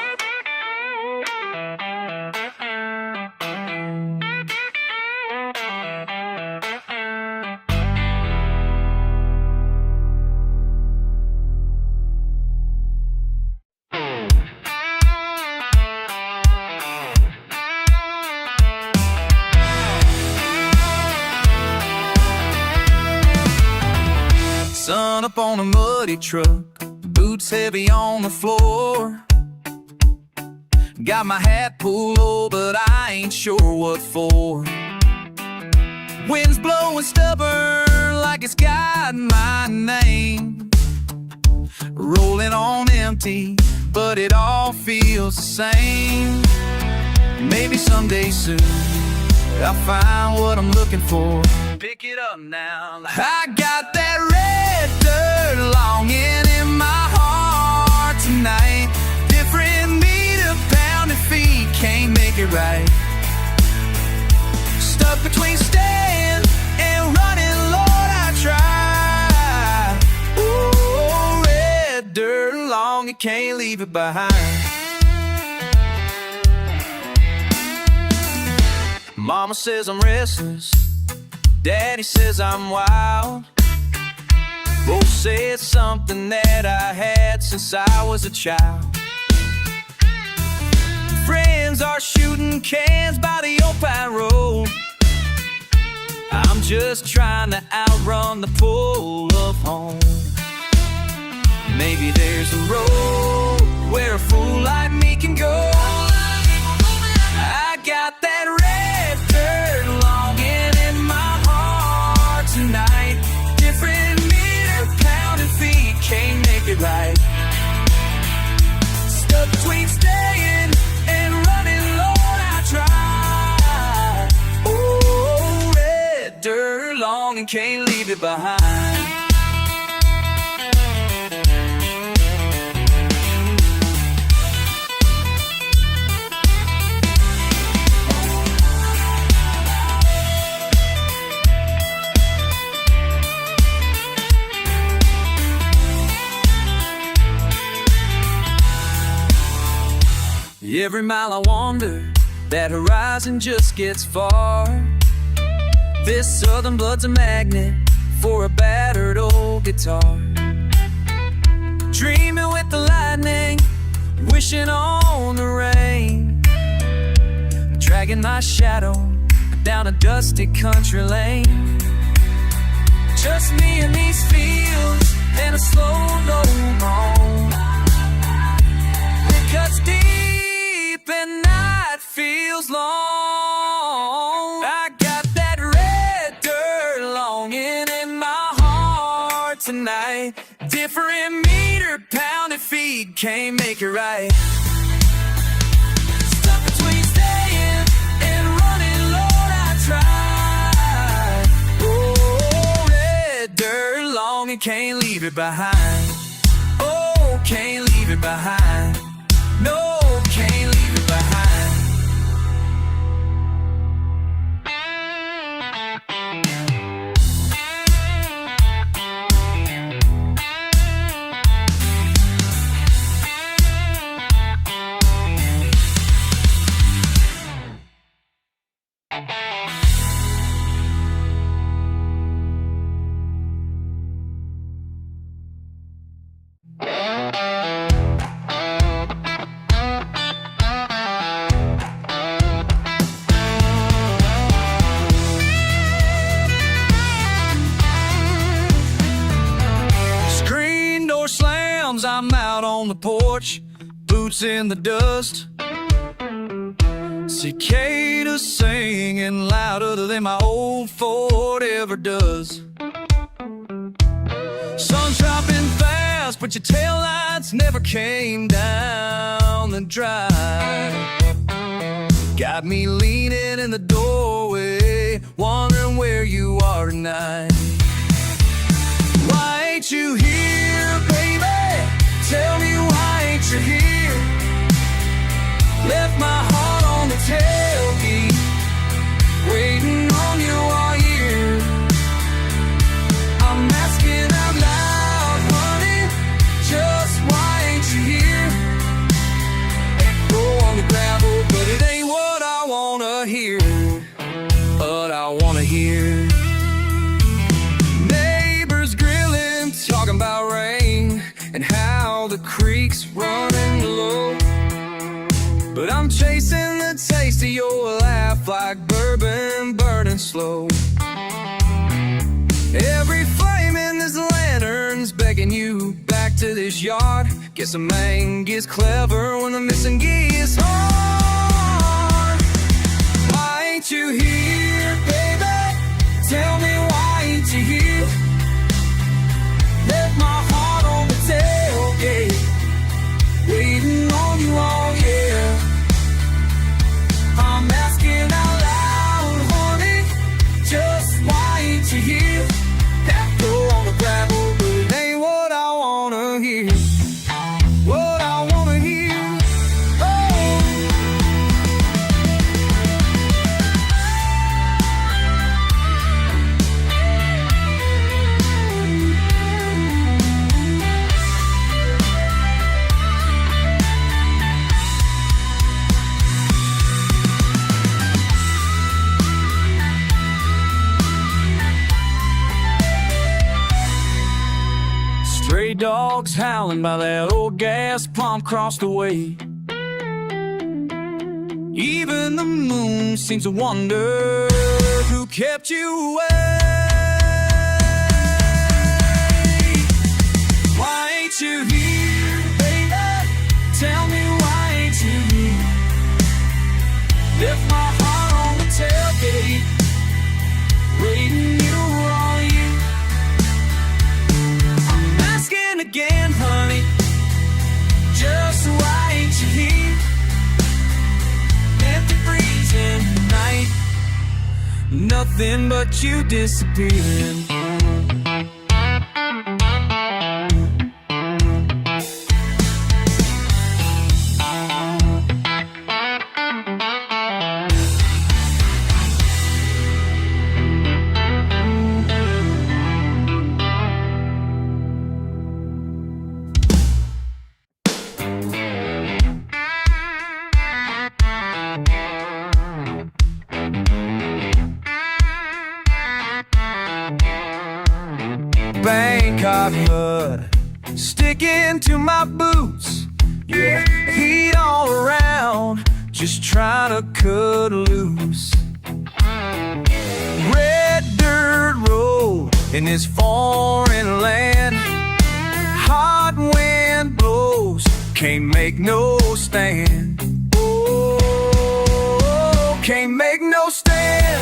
Sun up on a muddy truck, boots heavy on the floor. Got my hat pulled low, but I ain't sure what for. Wind's blowing stubborn like it's got my name. Rolling on empty, but it all feels the same. Maybe someday soon I'll find what I'm looking for. Pick it up now. I got that red dirt longing in my heart tonight. Different meter, pound and feet, can't make it right. Stuck between staying and running, Lord, I try. Ooh, red dirt long, you can't leave it behind. Mama says I'm restless, Daddy says I'm wild. Both say it's something that I had since I was a child. Friends are shooting cans by the old pine road. I'm just trying to outrun the pull of home. Maybe there's a road where a fool like me can go. I got that red dirt longing in my heart tonight. Different meter, pound and feet, can't make it right. Stuck between staying and running, Lord, I try. Oh, red dirt long and can't leave it behind. Every mile I wander, that horizon just gets far. This southern blood's a magnet for a battered old guitar. Dreaming with the lightning, wishing on the rain, dragging my shadow down a dusty country lane. Just me and these fields and a slow low moan. It cuts deep and night feels long. I got that red dirt longing in my heart tonight. Different meter, pounded feet can't make it right. Stuck between staying and running, Lord, I try. Oh, red dirt longing, can't leave it behind. Oh, can't leave it behind. No, can't leave it behind. I'm out on the porch, boots in the dust, cicadas singing louder than my old Ford ever does. Sun's dropping fast, but your taillights never came down the drive. Got me leaning in the doorway, wondering where you are tonight. Why ain't you here, baby? Tell me why ain't you here? Left my heart on the tailgate, waiting on you all year. I'm asking out loud, honey, just why ain't you here? Go on the gravel, but it ain't what I wanna hear. But I wanna hear neighbors grilling, talking about rain and how the creek's running low. But I'm chasing the taste of your laugh like bourbon burning slow. Every flame in this lantern's begging you back to this yard. Guess a man gets clever when the missing gets hard. Why ain't you here, baby? Tell me why ain't you here? Left my heart on the tailgate, waiting on you all year. I'm asking out loud, honey, just why ain't you here? That go on the gravel, but it ain't what I wanna hear. What I wanna hear. Oh. Stray dogs howling by that old gas pump across the way. Even the moon seems to wonder who kept you away. Why ain't you here, baby? Tell me why ain't you here? Left my heart on the tailgate, waiting you all year. I'm asking again, honey, just why ain't you here? Empty freezing night, nothing but you disappearing. into my boots. Yeah, heat all around, just trying to cut loose. Red dirt road in this foreign land. Hot wind blows, can't make no stand. Oh, can't make no stand.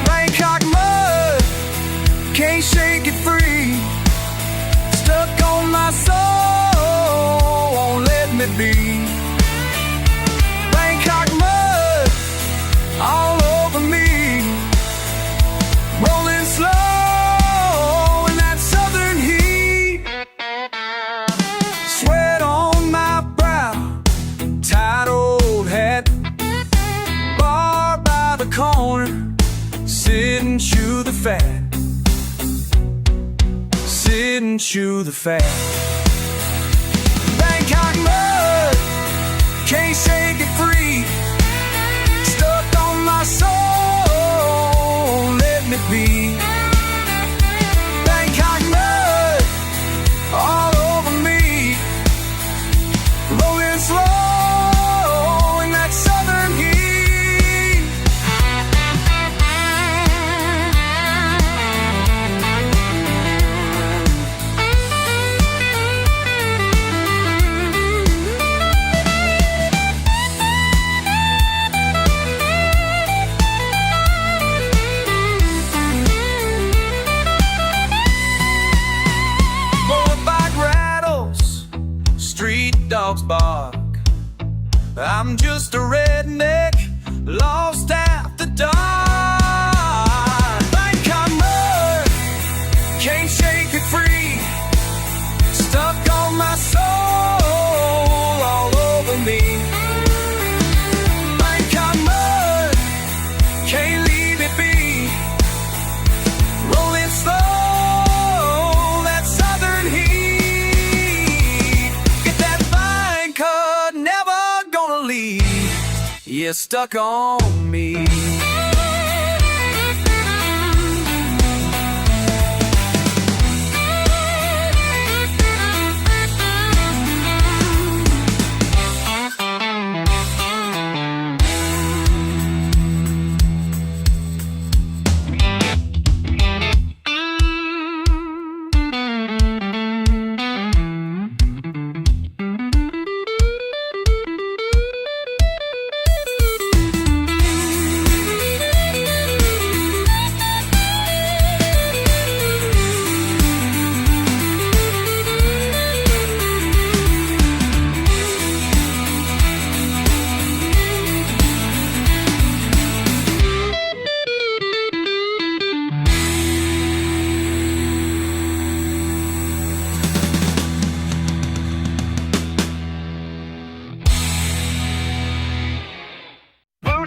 Bangkok mud, can't shake it free. Stuck on my soul, won't let me be. Bangkok mud, all over me. Rolling slow in that southern heat. Sweat on my brow, tight old hat. Bar by the corner, sit and chew the fat. Sit and chew the fat. Bangkok mud, can't shake it free. Stuck on my soul, let me be. Bangkok mud, all over me. Rolling slow in that southern heat. Dogs bark. I'm just a redneck, lost after dark. Bangkok mud, can't shake it free. Stuck on my soul, all over me. Bangkok mud, can't leave it be. Rolling slow, that southern heat. You're stuck on me.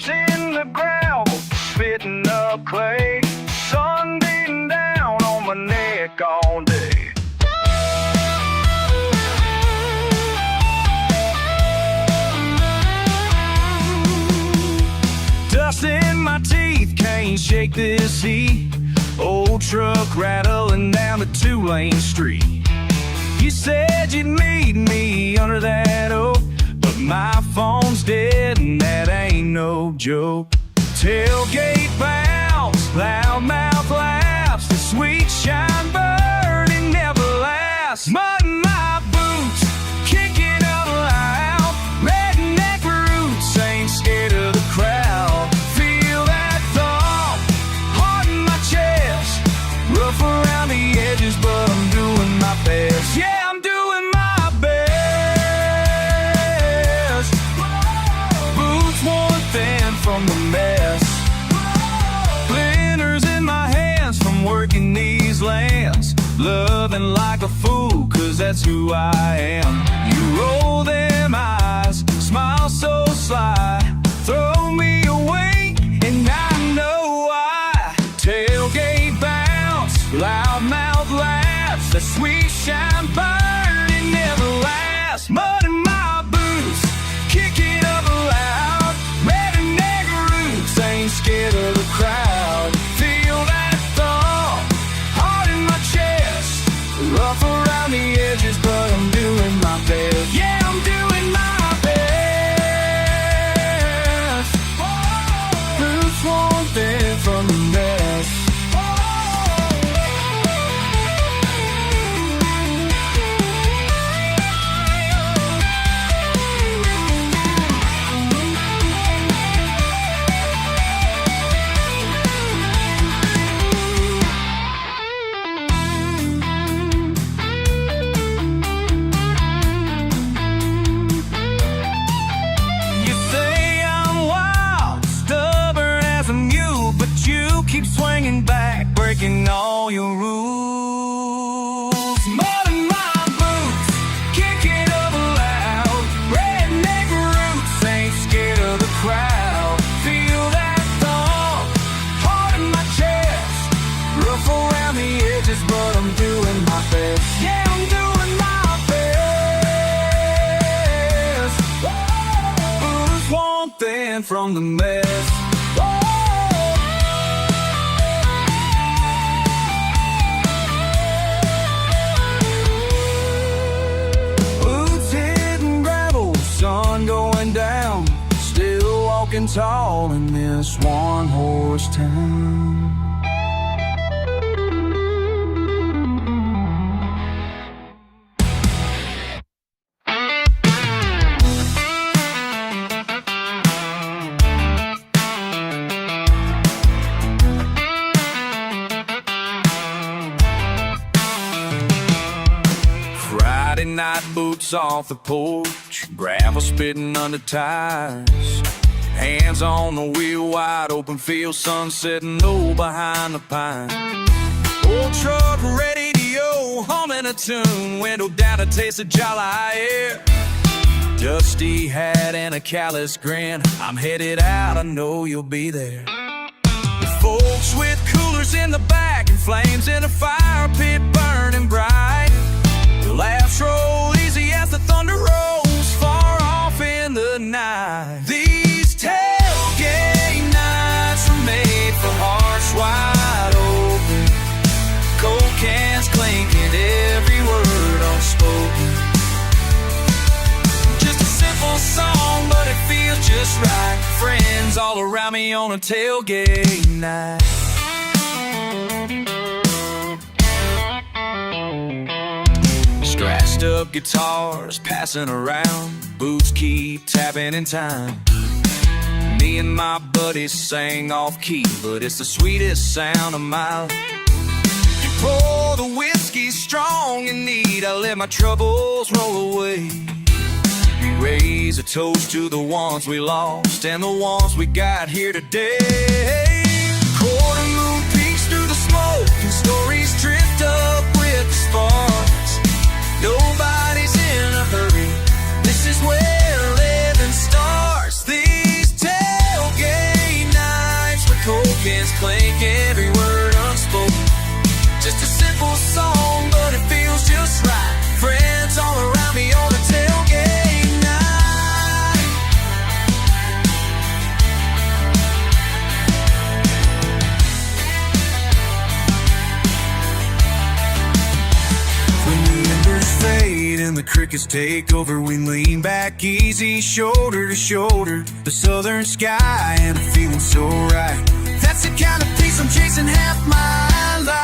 In the gravel, spitting up clay. Sun beating down on my neck all day. Dust in my teeth, can't shake this heat. Old truck rattling down the two-lane street. You said you'd meet me under that oak, but my phone's dead and that ain't no joke. Tailgate bounce, loudmouth laughs. The sweet shine burning never lasts. Mud in my boots, kicking up loud. Redneck roots, ain't scared of the crowd. Feel that thump, heart in my chest. Rough around the edges, but I'm doing my best. Yeah, I'm doing my best. Boots worn thin from the mess. Splinters in my hands from working these lands. Loving like a fool, cause that's who I am. You roll them eyes, smile so sly. Throw me away, and I know why. Tailgate bounce, loudmouth laughs. The sweet shine burn, it never lasts. Mud in my boots, kicking up loud. Redneck roots, ain't scared of the crowd. Feel that thump, heart in my chest. Rough around the edges, but from the mess. Boots hitting gravel, sun going down, still walking tall in this one-horse town. Friday night, boots off the porch, gravel spitting under tires, hands on the wheel, wide open field, sun setting low behind the pine. Old truck radio, humming a tune, window down to taste of Jolly air. Dusty hat and a callous grin, I'm headed out, I know you'll be there. Folks with coolers in the back and flames in a fire pit burning bright. Laughs roll easy as the thunder rolls far off in the night. These tailgate nights were made for hearts wide open, cold cans clinking, every word unspoken. Just a simple song, but it feels just right. Friends all around me on a tailgate night. Scratched up guitars passing around, boots keep tapping in time. Me and my buddies sang off key, but it's the sweetest sound of my life. You pour the whiskey strong and neat, I let my troubles roll away. We raise a toast to the ones we lost and the ones we got here today. Quarter moon peeks through the smoke and stories drift up with the sparks. Nobody's in a hurry, this is where living starts. These tailgate nights with cold cans clink, every word unspoken. Just a simple song, but it feels just right. Friends all around me on a tailgate night. When the embers fade and the crickets take over, we lean back easy, shoulder to shoulder. The southern sky and I'm feeling so right. That's the kind of peace I'm chasing half my life.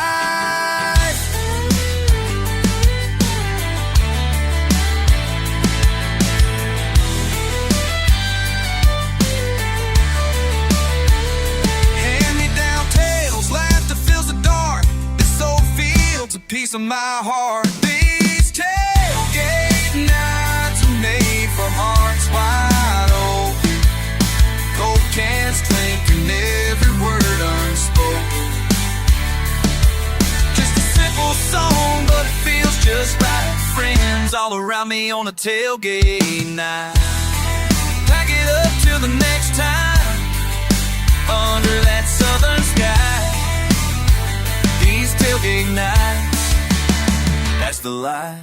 Hand-me-down tales, laughter fills the dark. This old field's a piece of my heart. These tailgate nights are made for hearts wide open, cold cans clinking, every word unspoken. Just a simple song, but it feels just right. Friends all around me on a tailgate night. Pack it up till the next time, under that southern sky. These tailgate nights, that's the life.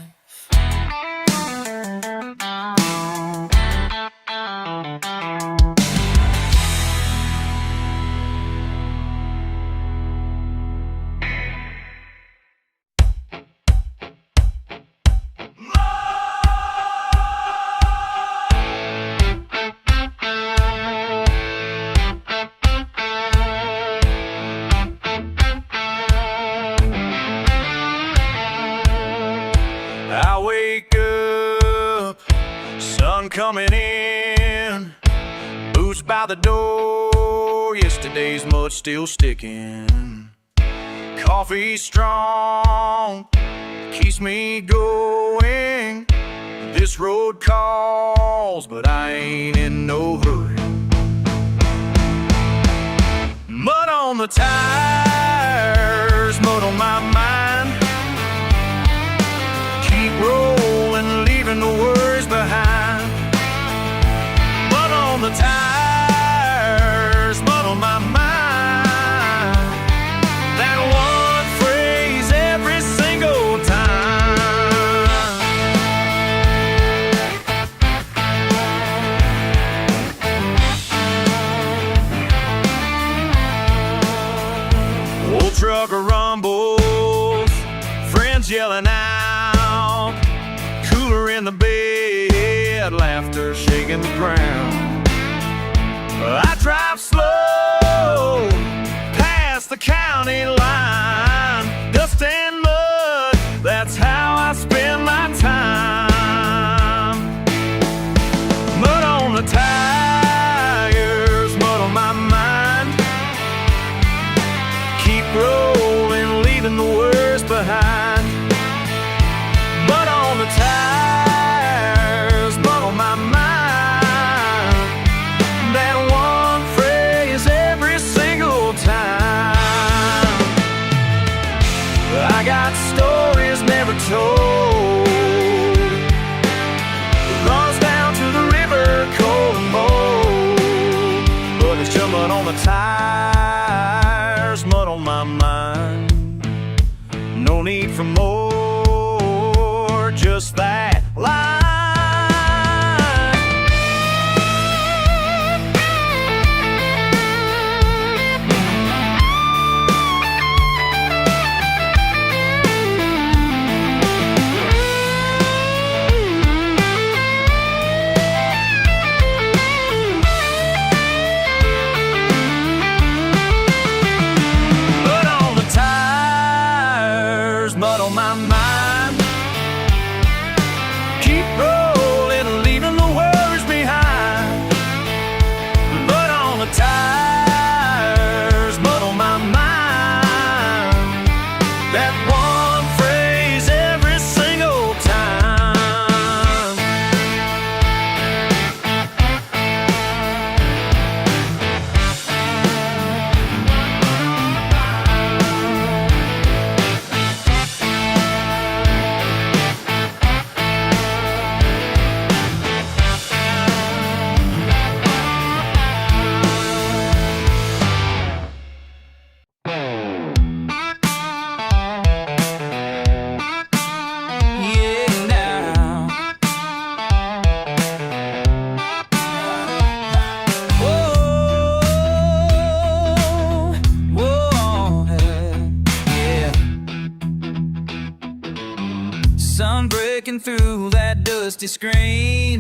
I wake up, sun coming in, boots by the door, yesterday's mud still sticking. Coffee strong, keeps me going. This road calls, but I ain't in no hurry. Mud on the tires, mud on my mind. Keep rolling, leaving the worries behind. Mud on the tires, mud on my mind. That one phrase every single time. quiet laughter shaking the ground. I drive slow past the county line, dust and mud, that's how I spend my time. Mud on the tires, mud on my mind. Keep rolling, leaving the worst behind. Mud on the tires, mud on my mind. That one phrase every single time. I got stories never told. Runs down to the river, cold and bold. But it's just mud on the tires, mud on my mind. No need for more, just that line. Mud on the tires, mud on my mind. Keep rolling, leaving the worries behind. Mud on the tires, mud on my mind. That one phrase every single time. Yeah, now. Whoa, whoa, yeah. Sun breaking through that dusty screen.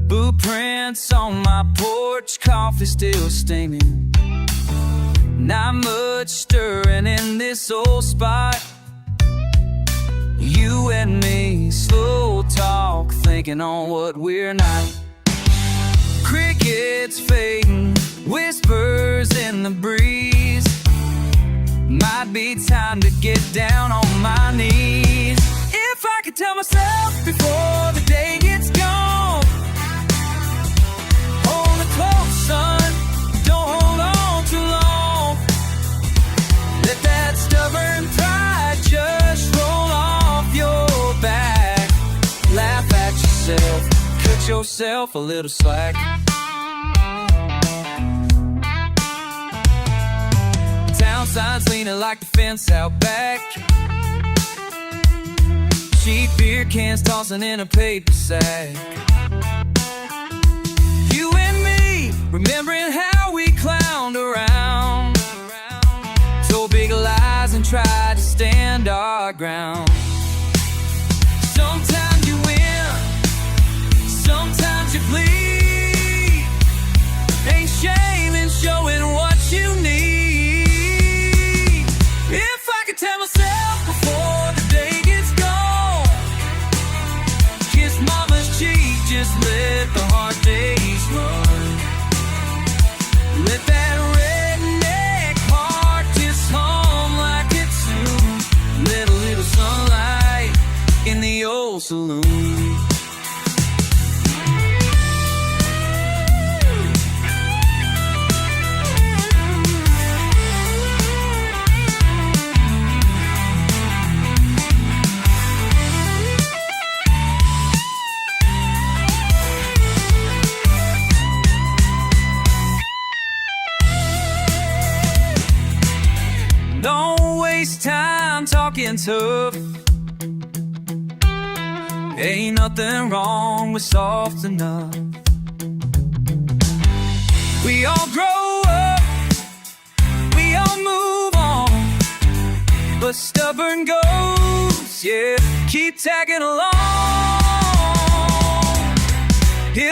Boot prints on my porch, coffee still steaming. Not much stirring in this old spot. You and me, slow talk, thinking on what we're not. Crickets fading, whispers in the breeze. Might be time to get down on my knees. If I could tell myself before the day gets gone, hold it close, son, don't hold on too long. Let that stubborn pride just roll off your back. Laugh at yourself, cut yourself a little slack. Town signs leaning like the fence out back. Cheap beer cans tossing in a paper sack. You and me, remembering how we clowned around, told big lies and tried to stand our ground. Sometimes you win, sometimes you bleed. Ain't shame in showing what you need. If I could tell myself before the day gets gone, kiss mama's cheek, just let the hard days run. Let that redneck heart just hum like it soon. Let a little sunlight in the old saloon. Don't waste time talking tough. Ain't nothing wrong with soft enough. We all grow up, we all move on, but stubborn goes, yeah, keep tagging along.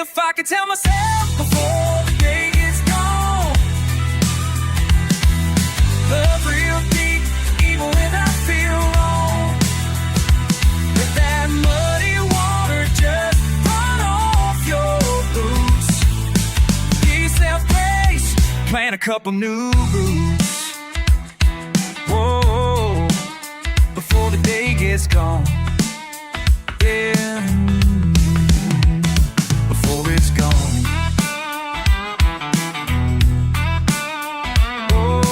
If I could tell myself before the day is gone, love real deep, even when I feel wrong. Let that muddy water just run off your boots. Give yourself grace, plant a couple new roots. Whoa, before the day gets gone. Yeah, before it's gone. Whoa.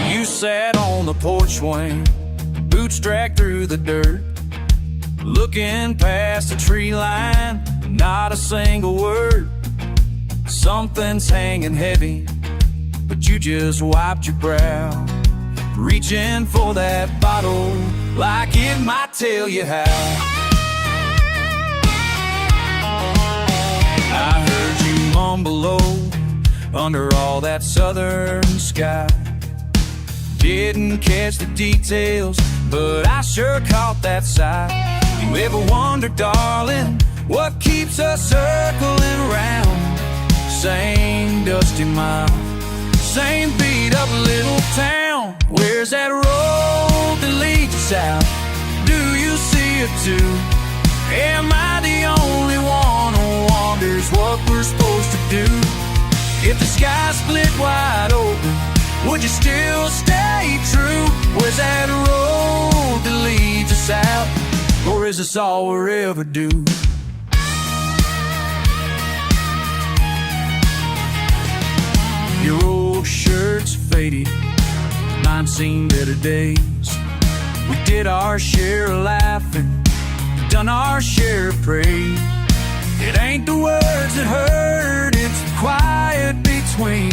You sat on the porch swing, boots dragged through the dirt, looking past the tree line, not a single word. Something's hanging heavy, but you just wiped your brow, reaching for that bottle like it might tell you how. I heard you mumble low under all that southern sky. Didn't catch the details, but I sure caught that sight. You ever wonder, darling, what keeps us circling around? Same dusty mile, same beat up little town. Where's that road that leads us out? Do you see it too? Am I the only one who wonders what we're supposed to do? If the sky split wide open, would you still stay true? Where's that road that leads us out? Or is this all we'll ever do? Your old shirt's faded, mine seen better days. We did our share of laughing, done our share of praise. It ain't the words that hurt, it's the quiet between.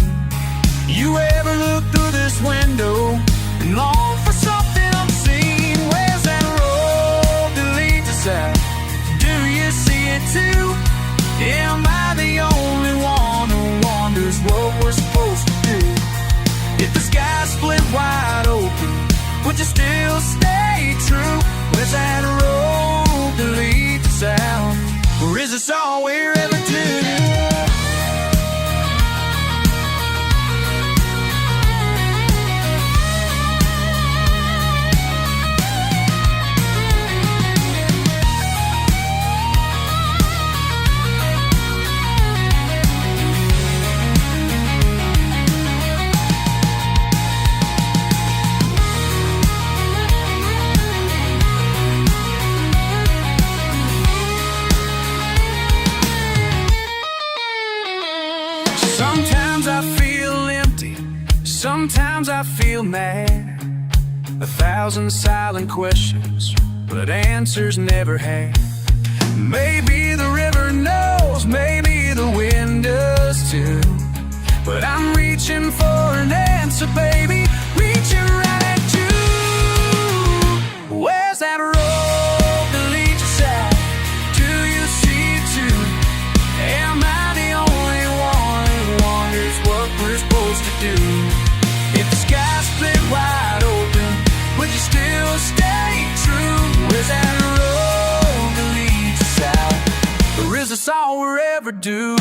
You ever look through this window and long for something unseen? Where's that road that leads us out? Do you see it too? Am I the only one who wonders what we're supposed to do? If the sky split wide open, would you still stay true? Where's that road that leads us out? Or is this all we're ever do? Sometimes I feel empty, sometimes I feel mad. 1,000 silent questions, but answers never had. Maybe the river knows, maybe the wind does too, but I'm reaching for an answer, baby, reaching right at you. Where's that road that leads us out? Do you see it too? Am I the only one who wonders what we're supposed to do? If the sky split wide open, would you still stay true? Where's that road that leads us out? Or is this all we'll ever do?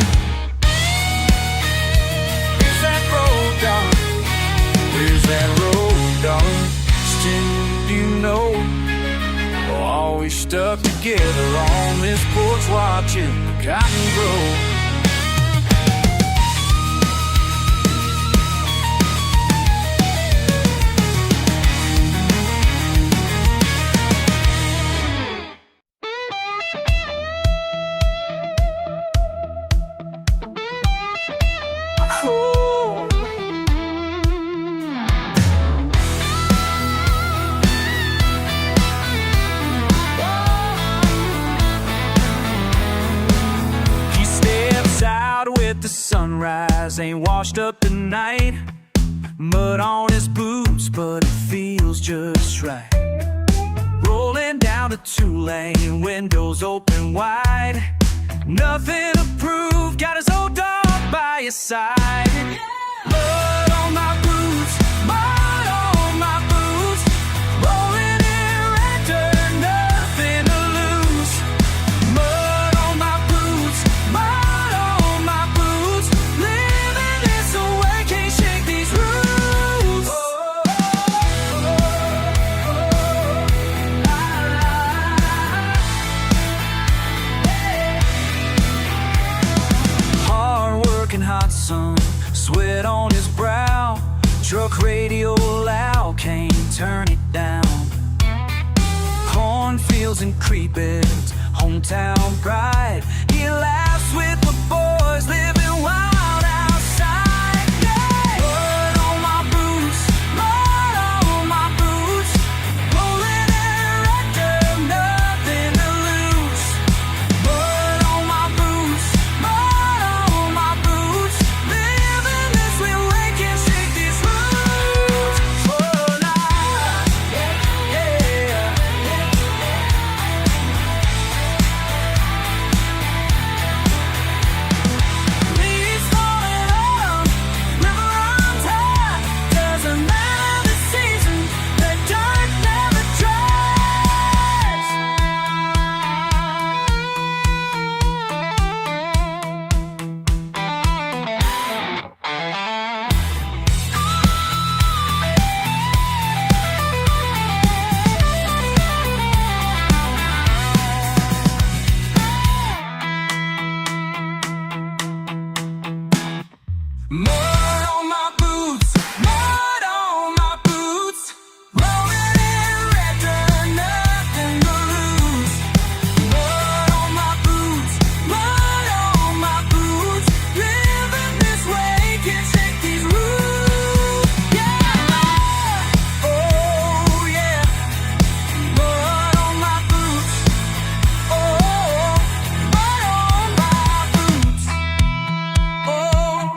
Where's that road, darling? Where's that road, darling? Still, you know, we're always stuck together on this porch watching the cotton grow. The sunrise ain't washed up tonight, mud on his boots, but it feels just right. Rolling down down to 2-lane, windows open wide. Nothing to prove, got his old dog by his side. Mud on my boots, mud on my boots. Rolling in red dirt, nothing to lose. Mud on my boots, mud on my boots. Living this away, can't shake these roots. Hard working, hot sun, sweat on his brow. Truck radio loud, can't turn it down. Cornfields and creepers, hometown pride. He laughs with the boys, living wild outside. Yeah. Mud on my boots, mud on my boots. Rolling in red dirt, nothing to lose. Mud on my boots, mud on my boots. Living this way, we can't shake these roots. Oh, nah. Yeah. Leaves falling on, river runs high. Doesn't matter the season, the dirt never dries. Mud on my boots, mud on my boots. Rolling in red dirt, nothing to lose. Mud on my boots, mud on my boots. Living this way, can't shake these roots. Yeah, oh yeah. Mud on my boots, oh, mud on my boots, oh,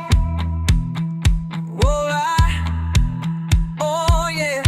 oh yeah.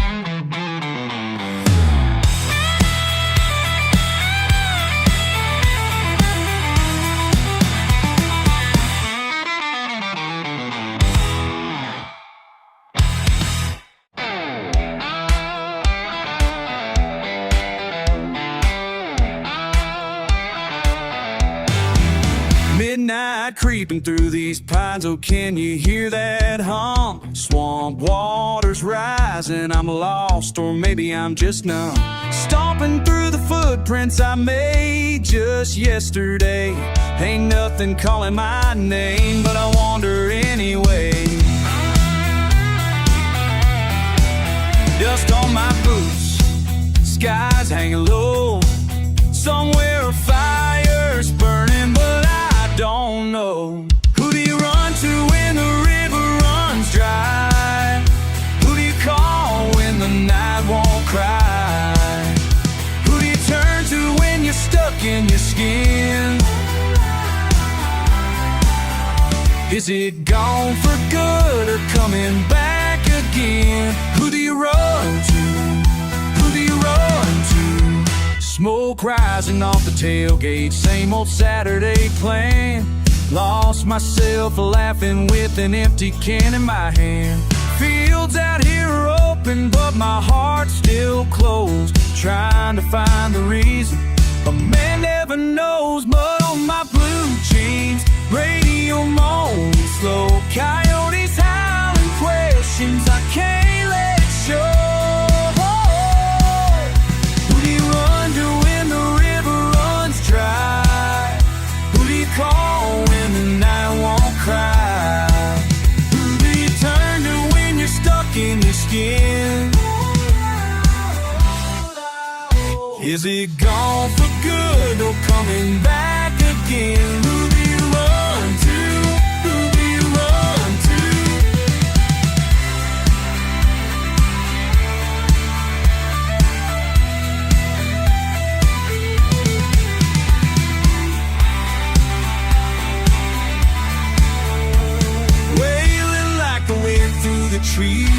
Midnight creeping through these pines, oh can you hear that hum? Swamp waters rising, I'm lost or maybe I'm just numb. Stomping through the footprints I made just yesterday. Ain't nothing calling my name, but I wander anyway. Dust on my boots, skies hanging low. Somewhere a fire's burning, but I don't know. Who do you run to when the river runs dry? Who do you call when the night won't cry? Who do you turn to when you're stuck in your skin? Is it gone for good or coming back again? Who do you run to? Who do you run to? Smoke rising off the tailgate, same old Saturday plan. Lost myself laughing with an empty can in my hand. Fields out here are open, but my heart's still closed. Trying to find the reason, a man never knows. Mud on my blue jeans, radio moaning slow. Coyotes howling questions I can't let show. Who do you run to when the river runs dry? Who do you call when the night won't cry? Who do you turn to when you're stuck in your skin? Is it gone for good or coming back again? Who do you run to? Who do you run to? Wailing like the wind through the trees.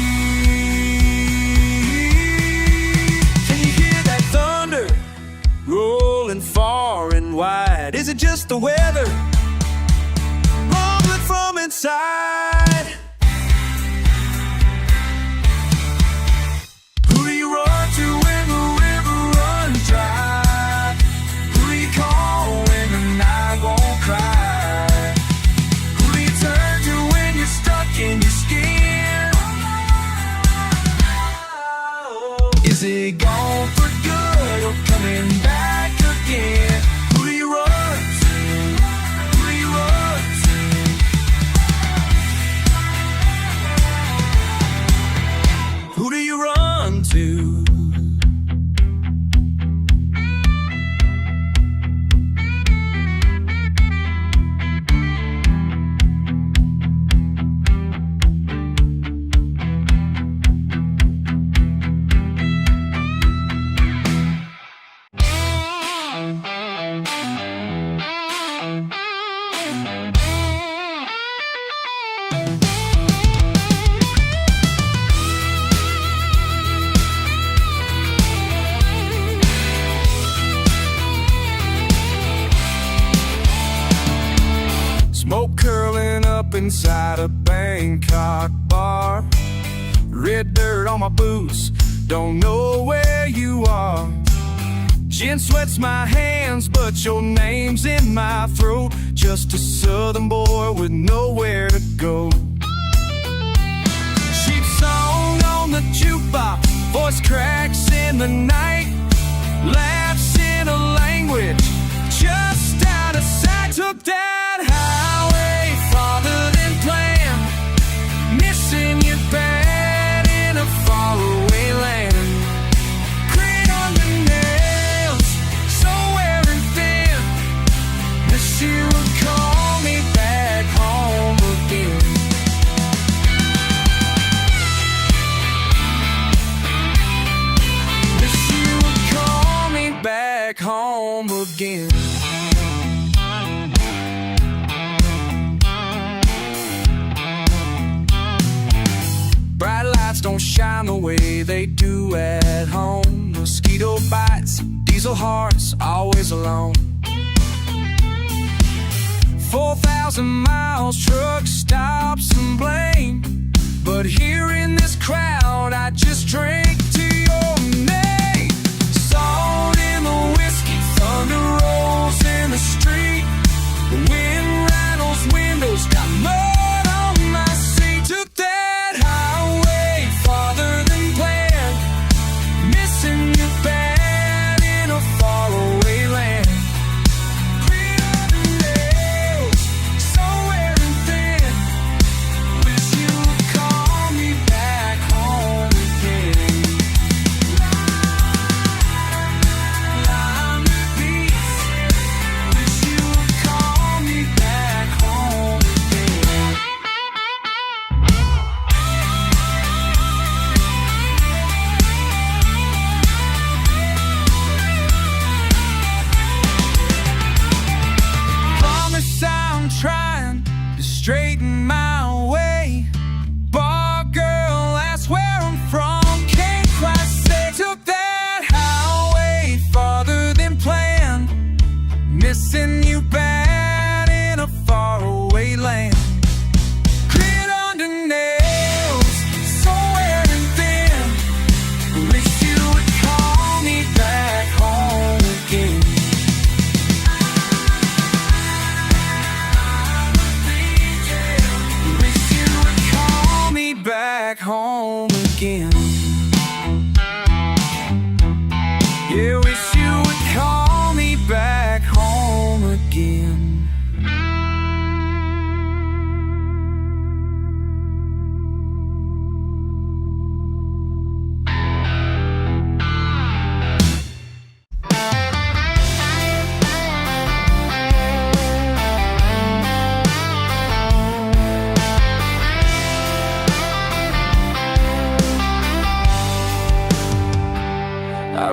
just the weather, rumbling from inside. Who do you run to when the river runs dry? Who do you call when the night won't cry? Who do you turn to when you're stuck in your skin? Is it gone for good or coming back again? Who do you run to? Who do you run to? Who do you run to? Smoke curling up inside a Bangkok bar. Red dirt on my boots, don't know where you are. Gin sweats my hands, but your name's in my throat. Just a southern boy with nowhere to go. Sheep song on the jukebox, voice cracks in the night. Laughs in a language just out of sight. Took that highway farther than planned, missing you bad in a faraway land. Grit on the nails, so wearing thin. Wish you would call me back home again. Wish you would call me back home again. Bright lights don't shine the way they do at home. Mosquito bites, diesel hearts, always alone. 4,000 miles, truck stops and blame. But here in this crowd, I just drink to your name. Salt in the whiskey, thunder rolls in the street. The wind rattles windows, got mud on my seat. Took that highway farther than planned, missing you bad in a faraway land. Grit on the nails, so wearing thin. Wish you would call me back home again.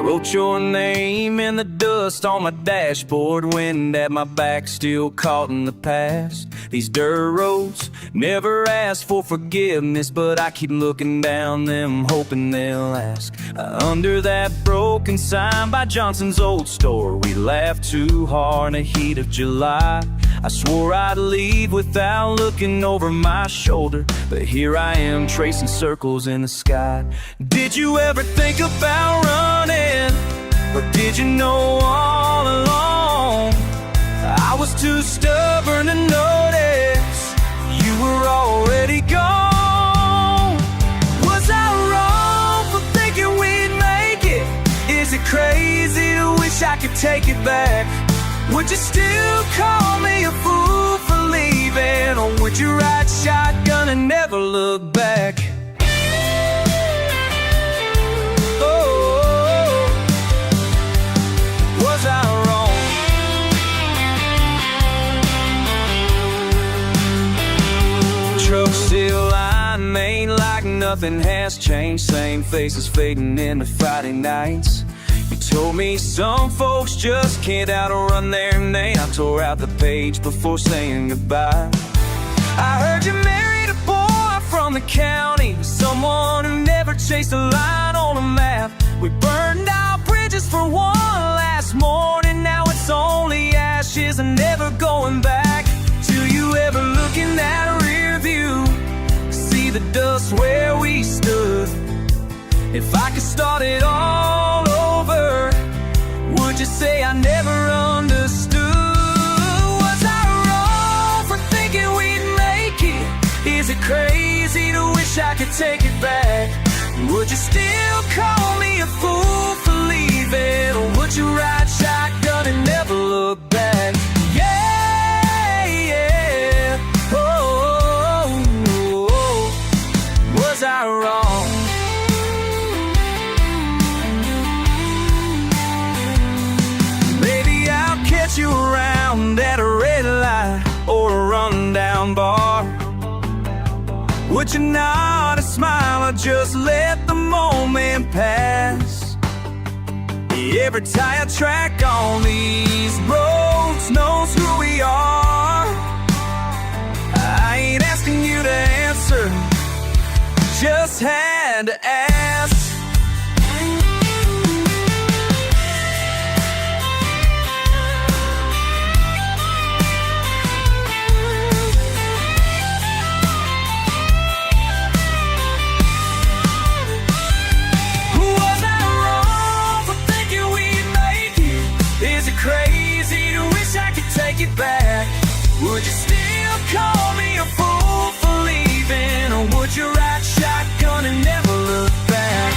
wrote your name in the dust on my dashboard, wind at my back, still caught in the past. These dirt roads never ask for forgiveness, but I keep looking down them, hoping they'll ask. Under that broken sign by Johnson's old store, we laughed too hard in the heat of July. I swore I'd leave without looking over my shoulder, but here I am tracing circles in the sky. Did you ever think about running, or did you know all along? I was too stubborn to notice you were already gone. Was I wrong for thinking we'd make it? Is it crazy to wish I could take it back? Would you still call me a fool for leaving, or would you ride shotgun and never look back? Oh, was I wrong? Truck still line, ain't like nothing has changed. Same faces fading into Friday nights. You told me some folks just can't outrun their name. I tore out the page before saying goodbye. I heard you married a boy from the county, someone who never chased a line on a map. We burned our bridges for one last morning, now it's only ashes and never going back. Do you ever look in that rear view, see the dust where we stood? If I could start it all over, would you say I never understood? Was I wrong for thinking we'd make it? Is it crazy to wish I could take it back? Would you still call me a fool for leaving, or would you ride shotgun and never look back? Yeah, yeah, oh, oh, oh. Was I wrong? You around at a red light or a rundown bar. Would you nod a smile or just let the moment pass? Every tire track on these roads knows who we are. I ain't asking you to answer, just had to ask. Crazy to wish I could take it back. Would you still call me a fool for leaving, or would you ride shotgun and never look back?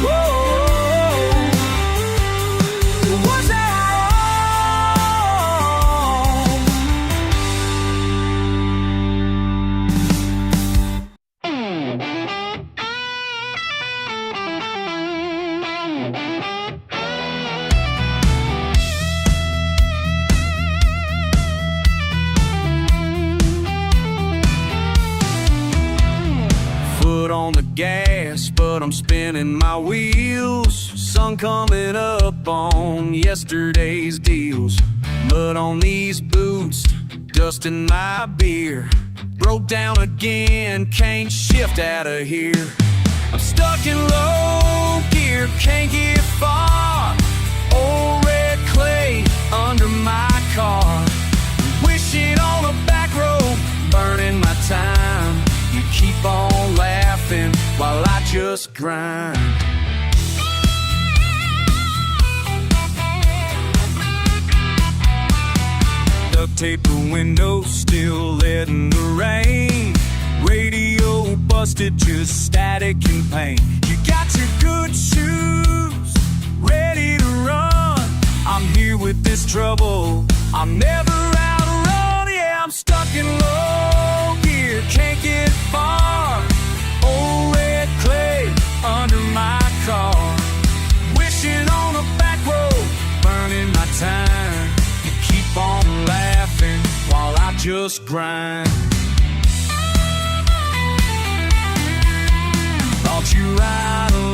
Whoa, was I on the gas, but I'm spinning my wheels. Sun coming up on yesterday's deals. Mud on these boots, dust in my beer. Broke down again, can't shift out of here. I'm stuck in low gear, can't get far. Old red clay under my car. Wishing on a back road, burning my time. You keep on laughing while I just grind. Duct tape the window, still letting the rain. Radio busted, just static and pain. You got your good shoes, ready to run. I'm here with this trouble, I'm never out to run. Yeah, I'm stuck in low gear, can't get far. Old red clay under my car. Wishing on a back road, burning my time. You keep on laughing while I just grind. Thought you ride along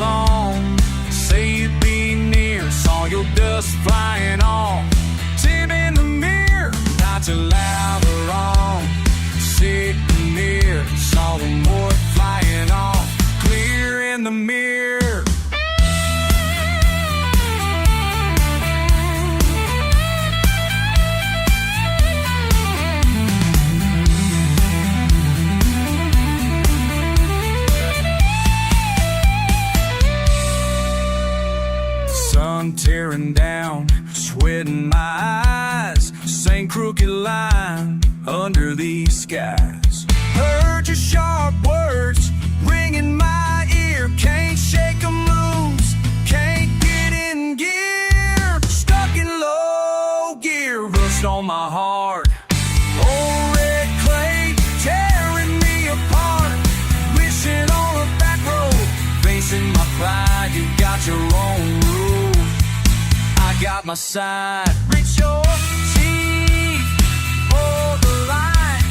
sun tearing down, sweat in my eyes, same crooked line under these skies. Heard your sharp words ringing my ear, can't shake 'em loose, can't get in gear, stuck in low gear, rust on my heart. Old red clay tearing me apart, wishing on a back road, facing my pride. You got your own rule, I got my side. Reach your teeth for the line,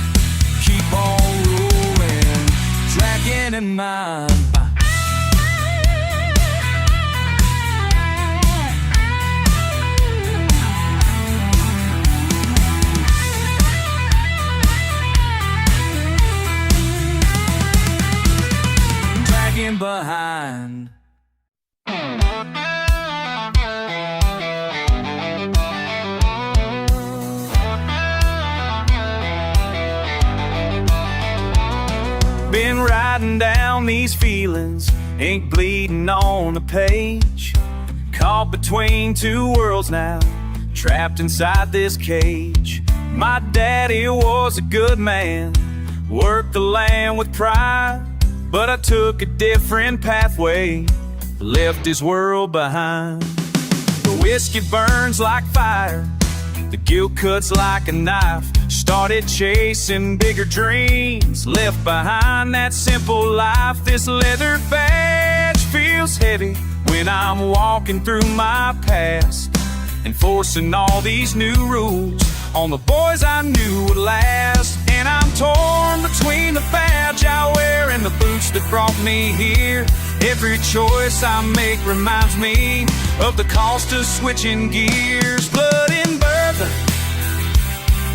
keep on rolling, dragging in mind. Behind. Been writing down these feelings, ink bleeding on the page. Caught between two worlds now, trapped inside this cage. My daddy was a good man, worked the land with pride, but I took a different pathway, left his world behind. The whiskey burns like fire, the guilt cuts like a knife. Started chasing bigger dreams, left behind that simple life. This leather badge feels heavy when I'm walking through my past, enforcing all these new rules on the boys I knew would last. And I'm torn between the badge I wear and the boots that brought me here. Every choice I make reminds me of the cost of switching gears. Blood in bourbon,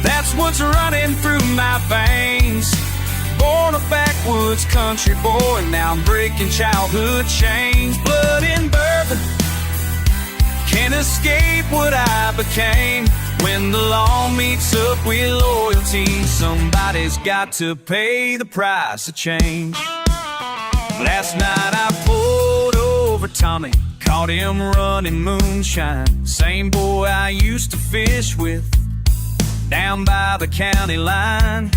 that's what's running through my veins. Born a backwoods country boy, now I'm breaking childhood chains. Blood in bourbon, can't escape what I became. When the law meets up with loyalty, somebody's got to pay the price of change. Last night I pulled over Tommy, caught him running moonshine. Same boy I used to fish with, down by the county line.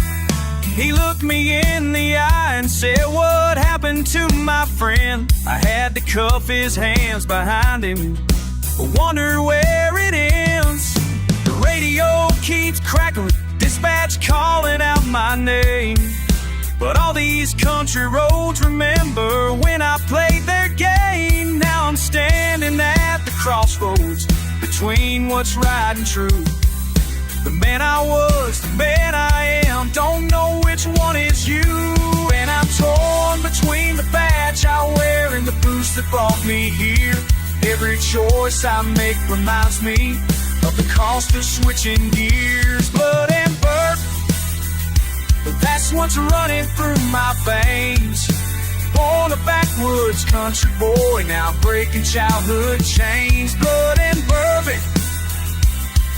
He looked me in the eye and said, "What happened to my friend?" I had to cuff his hands behind him, wonder where it ends. The radio keeps crackling, dispatch calling out my name. But all these country roads remember when I played their game. Now I'm standing at the crossroads between what's right and true. The man I was, the man I am, don't know which one is you. And I'm torn between the badge I wear and the boots that brought me here. Every choice I make reminds me of the cost of switching gears. Blood and birth, but that's what's running through my veins. Born a backwoods country boy, now breaking childhood chains. Blood and bourbon,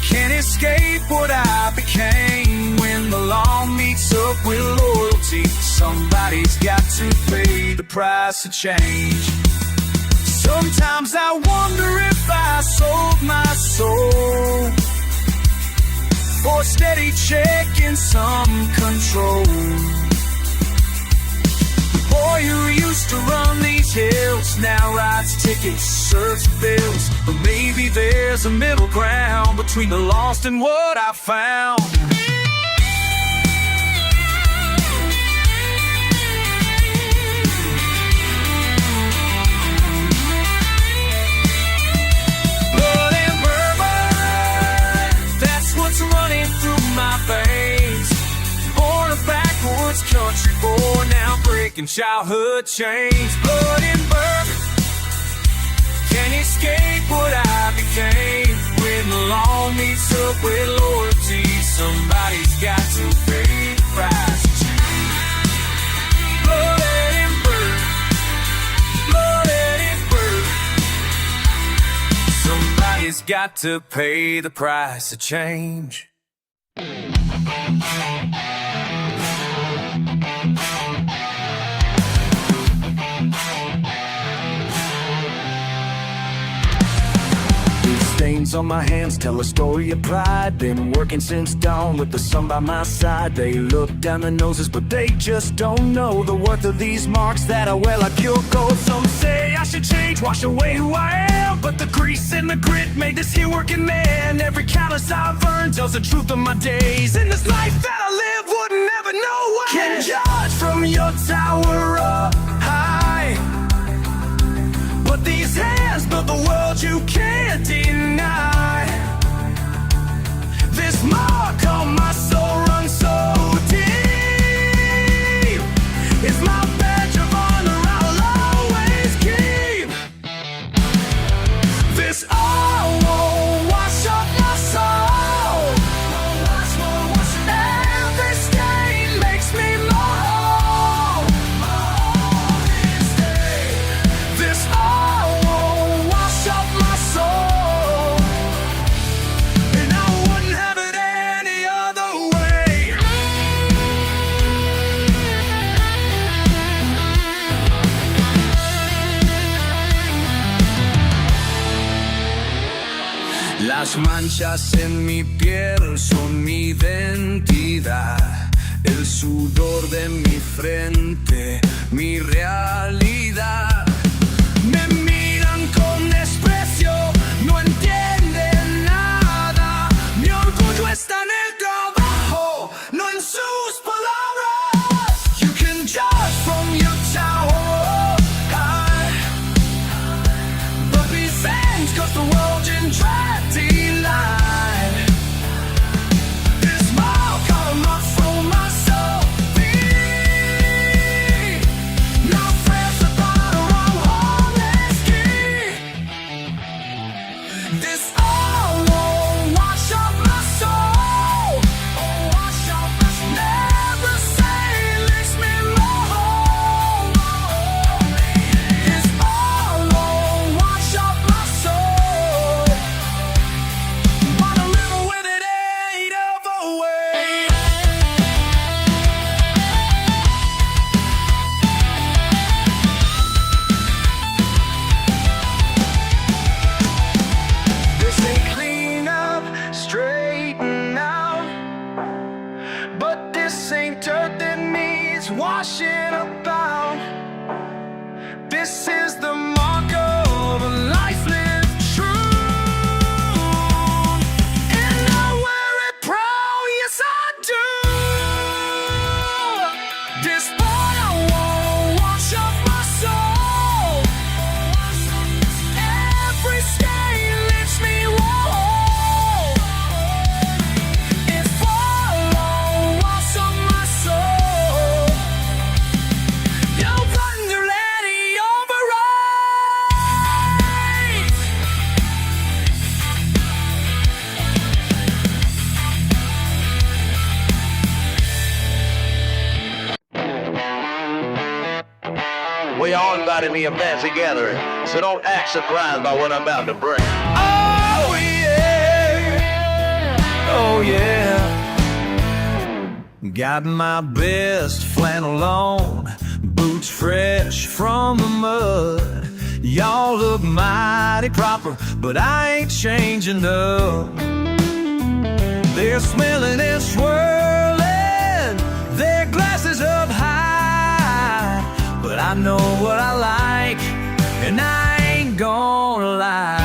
can't escape what I became. When the law meets up with loyalty, somebody's got to pay the price of change. Sometimes I wonder if I sold my soul for a steady check and some control. The boy who used to run these hills now writes tickets, serves bills. But maybe there's a middle ground between the lost and what I found. Country boy, now breaking childhood chains. Blood and bourbon, can't escape what I became. When the law meets up with loyalty, somebody's got to pay the price. Blood and bourbon, blood and bourbon, somebody's got to pay the price of change. stains on my hands tell a story of pride. Been working since dawn with the sun by my side. They look down their noses, but they just don't know the worth of these marks that I wear like pure gold. Some say I should change, wash away who I am, but the grease and the grit made this here working man. Every callous I've earned tells the truth of my days. In this life that I live, would never know why. Can judge from your tower up high, but these hands built the world you can't deny. This mark on my soul runs so deep. It's my badge of honor I'll always keep. This all won't wash up my soul. Every stain makes me more. This all won't wash up my soul, and I wouldn't have it any other way. Las manchas en mi piel son mi identidad. El sudor de mi frente, mi realidad. Me miran con desprecio, no entienden nada. Mi orgullo está en el trabajo, no en sus palabras. You can judge from your tower high, but be thanked 'cause the world in tragedy lie. This mark on my soul, my soul, no friends about a wrong homeless key. This all won't wash up my soul. Wash up my soul. Never say leaves me more. This all won't wash up my soul. Wanna live with it ain't over way. This ain't clean up, straighten out, but this ain't dirt that needs washing about. This is the mark of a life lived true, and I wear it proud, yes I do. This fire won't wash up my soul. Every stain lifts me whole. It won't wash up my soul. You've underready override. We all invited me a fancy gathering, so don't act surprised by what I'm about to bring. Oh yeah, oh yeah. Got my best flannel on, boots fresh from the mud. Y'all look mighty proper, but I ain't changing up. They're smelling and swirling, their glasses up high, but I know what I like, and I ain't gonna lie.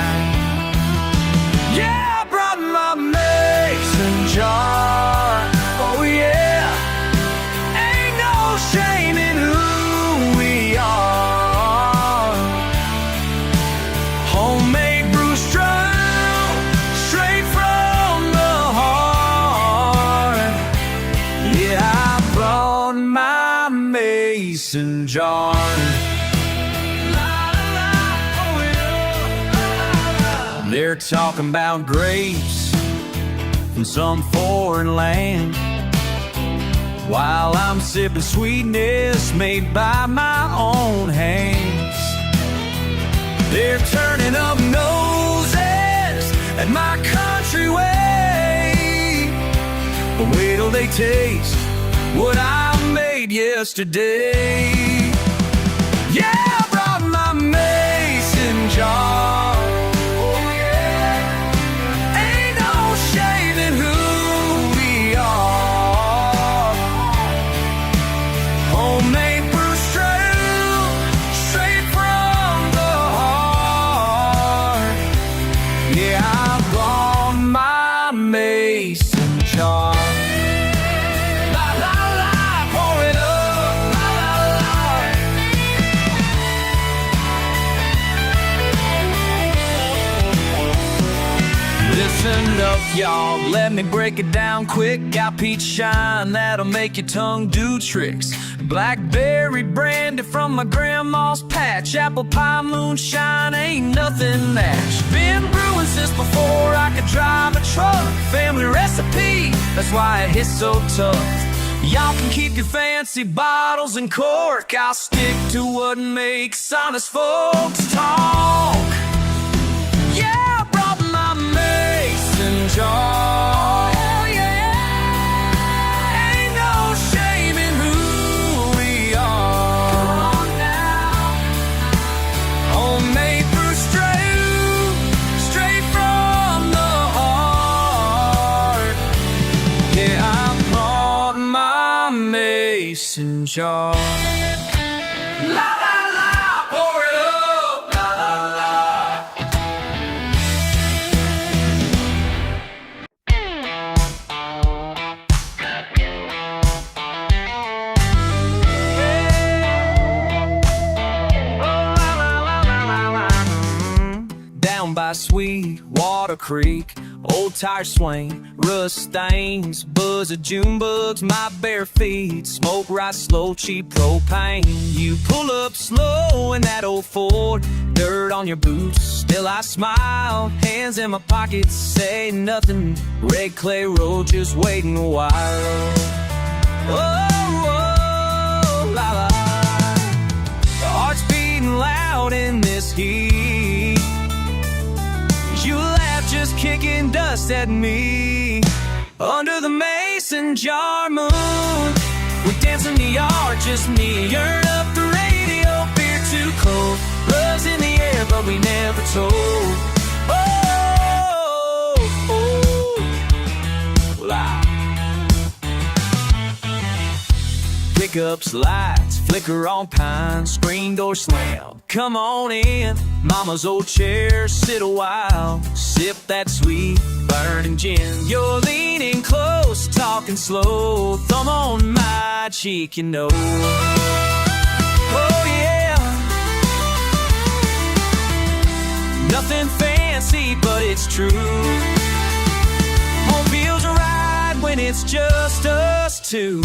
Yeah, I brought my mason jar. Oh yeah, ain't no shame in who we are. Homemade brew strong, straight from the heart. Yeah, I brought my mason jar. They're talking about grapes from some foreign land, while I'm sipping sweetness made by my own hands. They're turning up noses at my country way, but wait till they taste what I made yesterday. Yeah, I brought my mason jar. Oh yeah, Listen up, y'all, let me break it down quick. Got peach shine that'll make your tongue do tricks. Blackberry brandy from my grandma's patch. Apple pie moonshine ain't nothing match. Been brewing since before I could drive a truck. Family recipe, that's why it hits so tough. Y'all can keep your fancy bottles and cork. I'll stick to what makes honest folks talk. Yeah, I brought my mason jar. Oh, yeah. Ain't no shame in who we are. Come on now. Homemade brew straight from the heart. Yeah, I brought my mason jar. La la la, pour it up. La la la. Down by Sweetwater Creek, old tire swing, rust stains, buzz of June bugs, my bare feet, smoke right slow, cheap propane. You pull up slow in that old Ford, dirt on your boots, still I smile, hands in my pockets, say nothing, red clay road just waiting a while. Oh, oh, la la, the heart's beating loud in this heat. You laugh just kicking dust at me. Under the mason jar moon, we dance in the yard, just me. Turn up the radio, beer too cold. Love's in the air, but we never told. Oh, oh, la. Pickups, lights, flicker on pine, screen door slam. Come on in, mama's old chair, sit a while, sip that sweet burning gin. You're leaning close, talking slow, thumb on my cheek, you know. Oh yeah, nothing fancy, but it's true. Home feels right when it's just us two.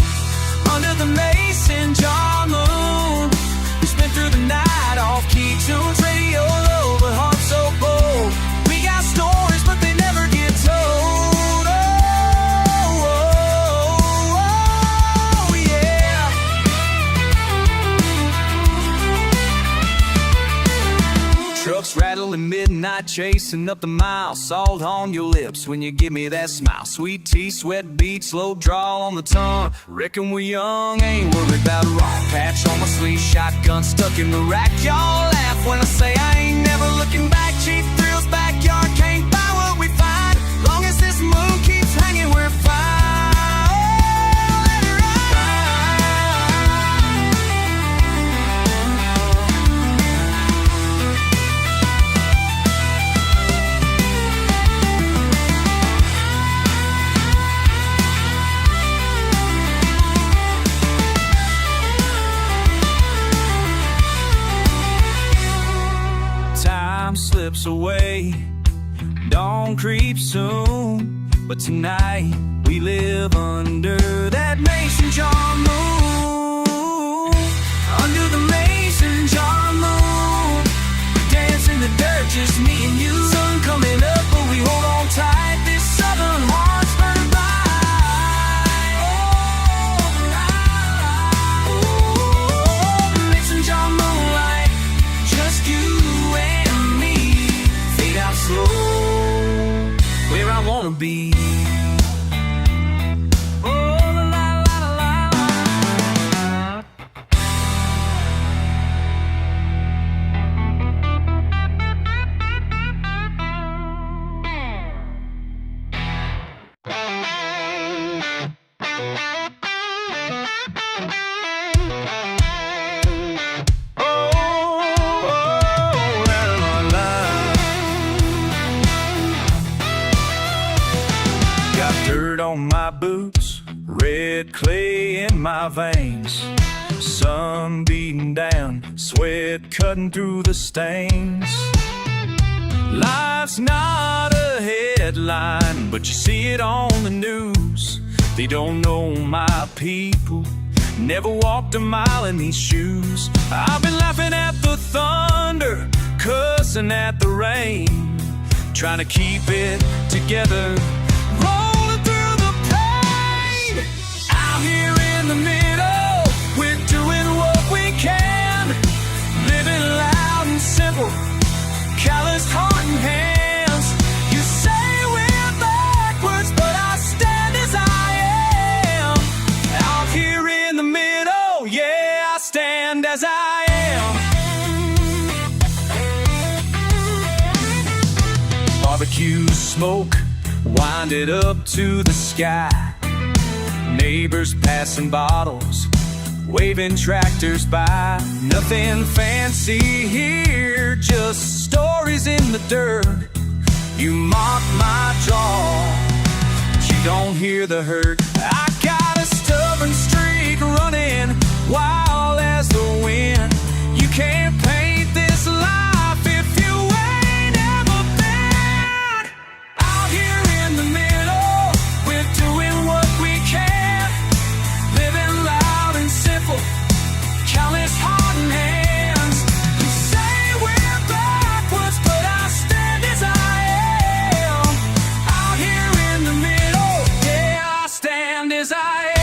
Under the mason jar moon, we spent through the night off key tunes, radio low, but heart so bold. We got stories, but they never get told. Oh, oh, oh, yeah. Trucks rattling midnight, chasing up the mile. Salt on your lips when you give me that smile. Sweet tea, sweat beat, slow draw on the tongue. Reckon we're young, ain't worried about a raw patch on my sleeve. Shotgun stuck in the rack. Y'all laugh when I say I ain't never looking back. Cheap thrills, backyard, can't buy what we find. Long as this moon keeps hanging, we're fine. Slips away, dawn creeps soon, but tonight we live under that mason jar moon. Under the mason jar moon, we dance in the dirt, just me and you. Sun coming up, but we hold on tight. This southern heart's burning bright. Oh, mason jar moonlight, just you and me. Fade out slow, where I wanna be. Oh, la la la la la. Dirt on my boots, red clay in my veins, sun beating down, sweat cutting through the stains. Life's not a headline headline, but you see it on the news. They don't know my people, never walked a mile in these shoes. I've been laughing at the thunder, cussing at the rain, trying to keep it together, rolling through the pain. Out here in the middle, we're doing what we can, living loud and simple, calloused heart and hands. You say we're backwards, but I stand as I am. Out here in the middle, yeah, I stand as I am. Barbecues, smoke, wind it up to the sky. Neighbors passing bottles, waving tractors by. Nothing fancy here, just stories in the dirt. You mock my jaw, but you don't hear the hurt. I got a stubborn streak running wild as the wind. You can't paint this life if you ain't ever been. Out here in the middle, we're doing what we can, living loud and simple, countless heart and hands. You say we're backwards, but I stand as I am. Out here in the middle, yeah, I stand as I am.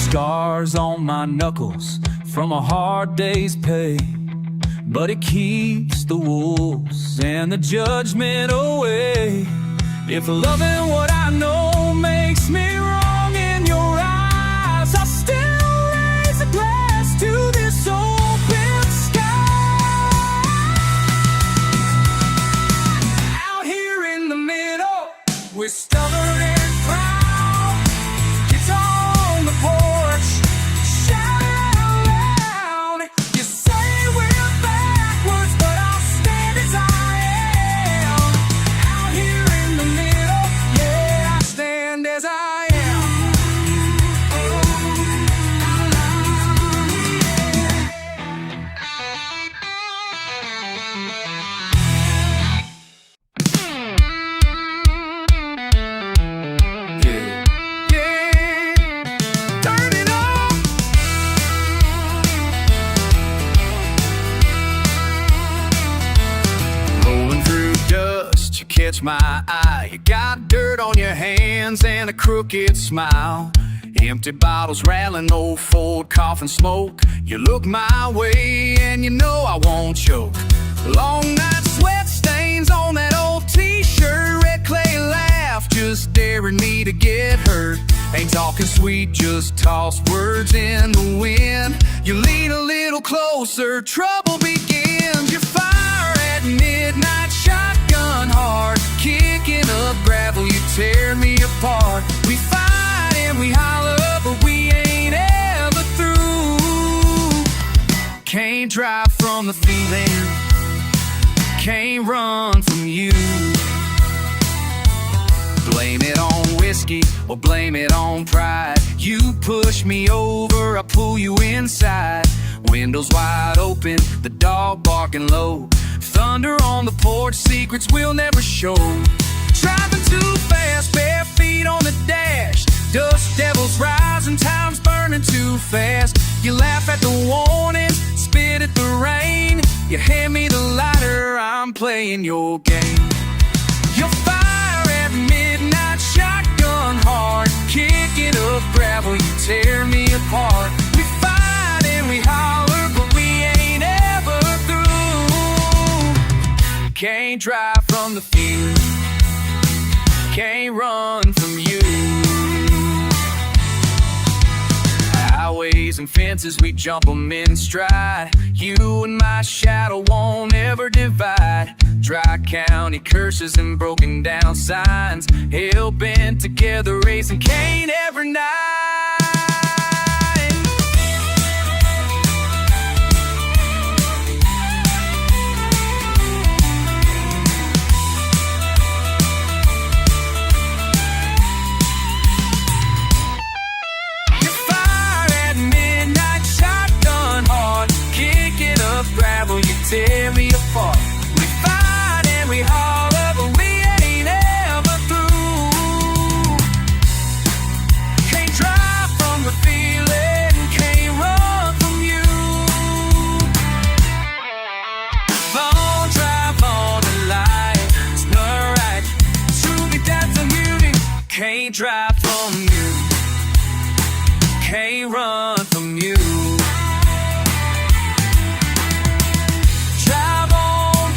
Scars on my knuckles from a hard day's pay, but it keeps the wolves and the judgment away. If loving what I know makes me wrong in your eyes, I'll still raise a glass to this open sky. Out here in the middle, we're stubborn and proud. Guitar on the porch, shout it out loud. You say we're backwards, but I'll stand as I am. Out here in the middle, yeah, I stand as I am. Yeah. Turn it up. Rolling through dust, you catch my eye. You got dirt on your hands and a crooked smile. Empty bottles rattling, old Ford coughing smoke. You look my way and you know I won't choke. Long night sweat stains on that old t-shirt. Red clay laugh, just daring me to get hurt. Ain't talking sweet, just toss words in the wind. You lean a little closer, trouble begins. You fire at midnight, shotgun hard, kicking up gravel, you tear me apart. We fight and we holler, but we ain't ever through. Can't drive from the feeling, can't run from you. Blame it on whiskey or blame it on pride. You push me over, I pull you inside. Windows wide open, the dog barking low. Thunder on the porch, secrets we'll never show. Driving too fast, bare feet on the dash. Dust devils rising, time's burning too fast. You laugh at the warning, spit at the rain. You hand me the lighter, I'm playing your game. You'll fire at midnight, shotgun hard, kicking up gravel, you tear me apart. We fight and we holler, but we ain't ever through. Can't drive from the field, can't run from you. I highways and fences, we jump 'em in stride. You and my shadow won't ever divide. Dry county curses and broken down signs, hell bent together, racing Cain every night. Tear me apart. We fight and we holler, but we ain't ever through. Can't drive from the feeling, can't run from you. Drive on the light, it's not right. Truly that's a beauty. Can't drive from you, can't run from you. Drive on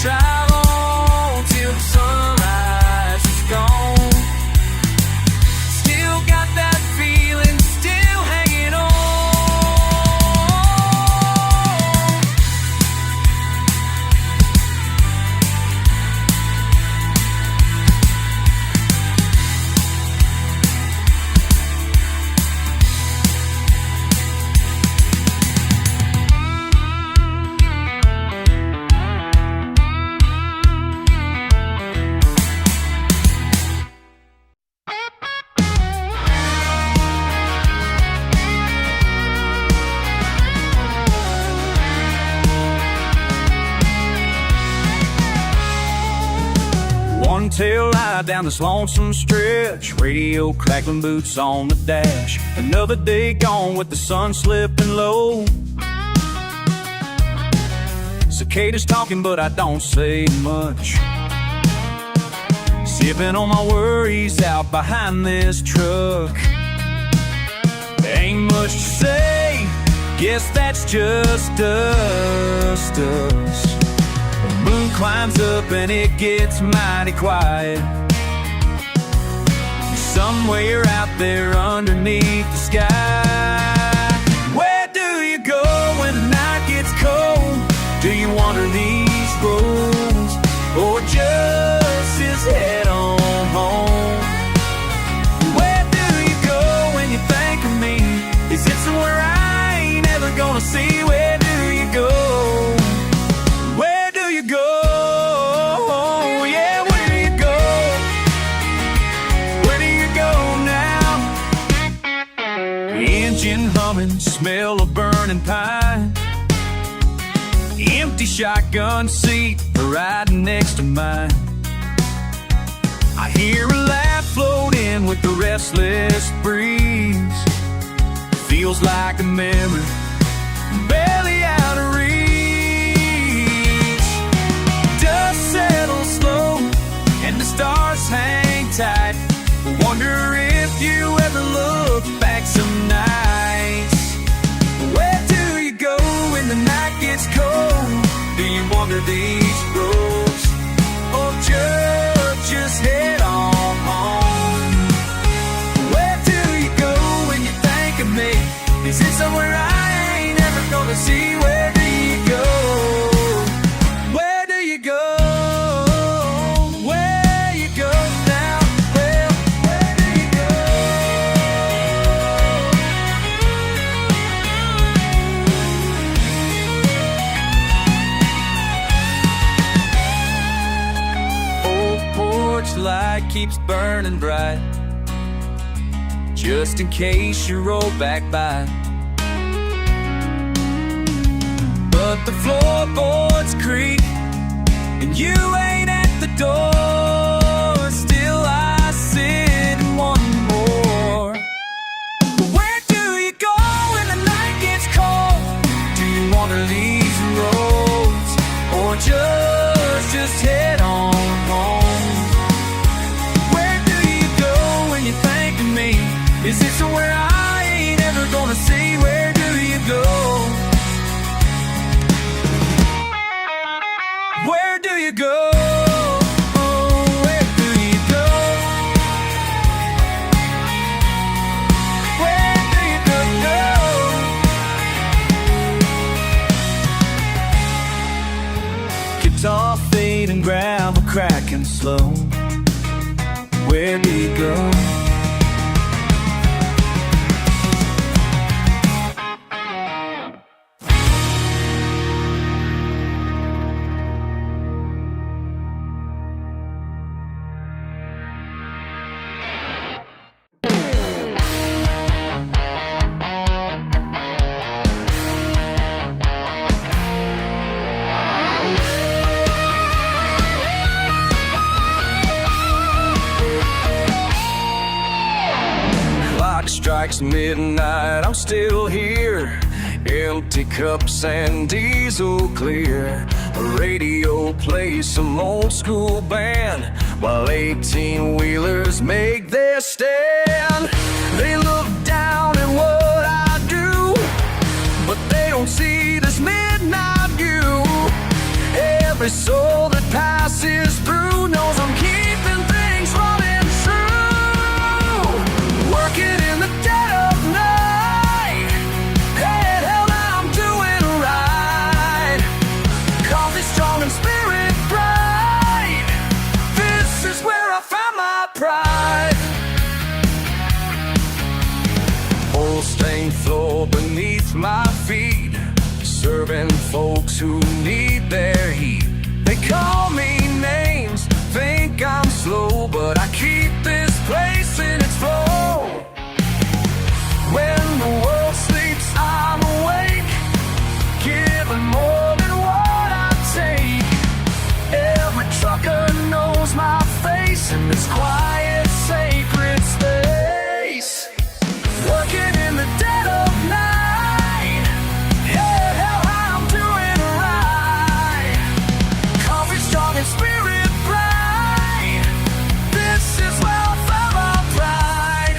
till the sunrise is gone. Still got that feeling, still hanging on. One tail light down this lonesome stretch, radio crackling, boots on the dash. Another day gone with the sun slipping low. Cicadas talking, but I don't say much. Sipping on my worries out behind this truck. Ain't much to say, guess that's just us. The moon climbs up and it gets mighty quiet. Somewhere out there underneath the sky. Where do you go when the night gets cold? Do you wander these roads, or just head on home? Where do you go when you think of me? Is it somewhere I ain't ever gonna see? Where do you go? Where do you go? Yeah, where do you go? Where do you go now? Engine humming, smell of burning pine. Empty shotgun seat riding next to mine. I hear a laugh float in with the restless breeze. Feels like a memory, barely out of reach. Dust settles slow and the stars hang tight. Wonder if you ever look back some nights. Where do you go when the night gets cold? Do you wander these roads, or just head on home? Where do you go when you think of me? Is it somewhere I ain't ever gonna see? Where do you go? Where do you go? Where you go now? Well, where do you go? Old porch light keeps burning bright, just in case you roll back by. But the floorboards creak and you ain't at the door. Still I sit and want more. But where do you go when the night gets cold? Do you wander these roads, or just head on home? Where do you go when you think of me? Is it somewhere I ain't ever gonna see? Where do you go? Where do you go? Oh. slow. Where'd he go? Strikes midnight, I'm still here. Empty cups and diesel clear. A radio plays some old school band while 18-wheelers make their stand. They look down at what I do, but they don't see this midnight view. Every soul that passes through knows I'm keeping things running true. Working in the dead of night, head held, I'm doing right. Coffee strong and spirit bright. This is where I found my pride. Old stained floor beneath my feet, serving folks who need their heat. They call me names, think I'm slow, but I keep this place in its flow. When the world sleeps, I'm awake, giving more than what I take. Every trucker knows my face in this quiet, sacred space. Working in the dead of night, yeah, hell, I'm doing right. Coffee strong and spirit bright. This is where I found my pride.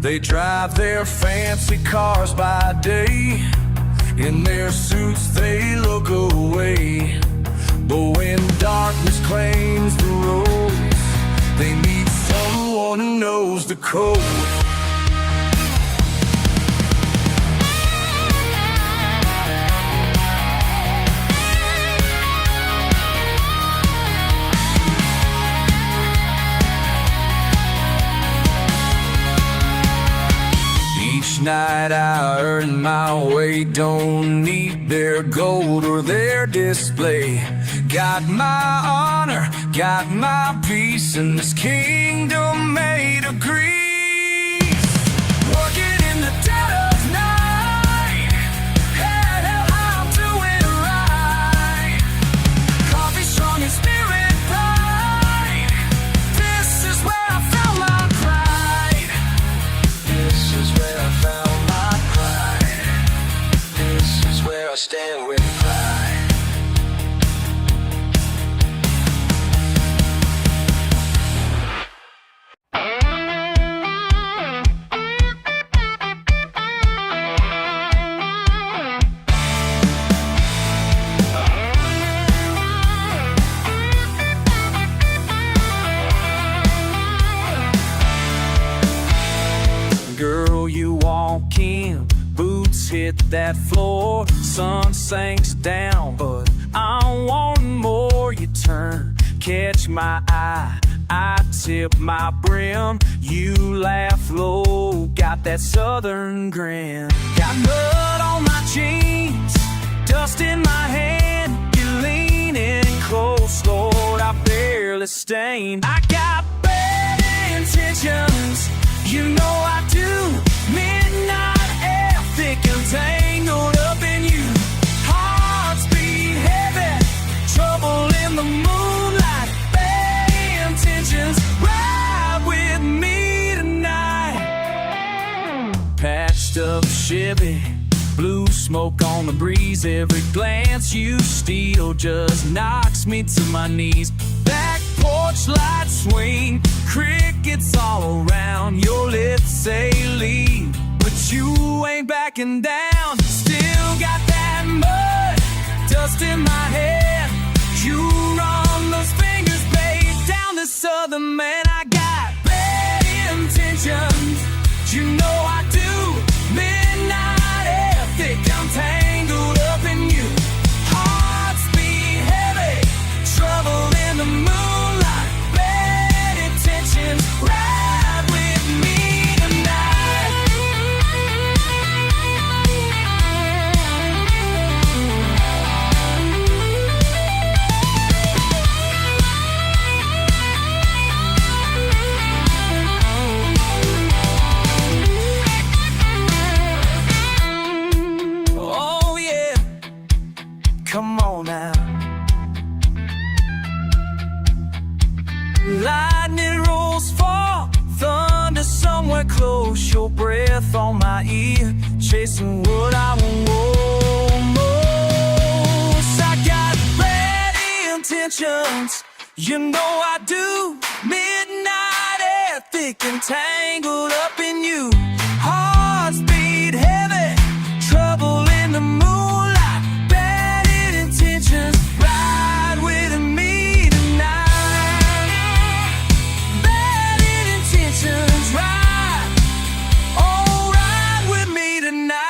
They drive their fancy cars by day, in their suits they look away. But when darkness claims the roads, they meet someone who knows the code. Each night I earn my way, don't need their gold or their display. Got my honor, got my peace in this kingdom made of grease. Working in the dead of night, head held, I'm doing right. Coffee strong and spirit bright. This is where I found my pride. This is where I found my pride. This is where I stand with pride. Girl, you walk in, boots hit that floor, sun sinks down, but I want more. You turn, catch my eye, I tip my brim, you laugh low, got that southern grin. Got mud on my jeans, dust in my hand, you're leaning close, Lord, I barely stain. I got bad intentions, you know I do. Midnight air, thick and tangled up in you. Hearts beat heavy, trouble in the moonlight. Bad intentions, ride with me tonight. Patched up Chevy, blue smoke on the breeze. Every glance you steal just knocks me to my knees. Back porch light swing, crickets all around. Your lips say leave, but you ain't backing down. Still got that mud, dust in my head. You run those fingers, babe, down the southern man. I got bad intentions, you know I do. Midnight air, thick, I'm tangled up in you. Hearts beat heavy. breath on my ear, chasing what I want most. I got bad intentions, you know I do. Midnight air, thick and tangled up in you. Hearts beat heavy, trouble in the moonlight. Bad intentions, ride with me tonight. Bad intentions, ride, oh, ride with me tonight.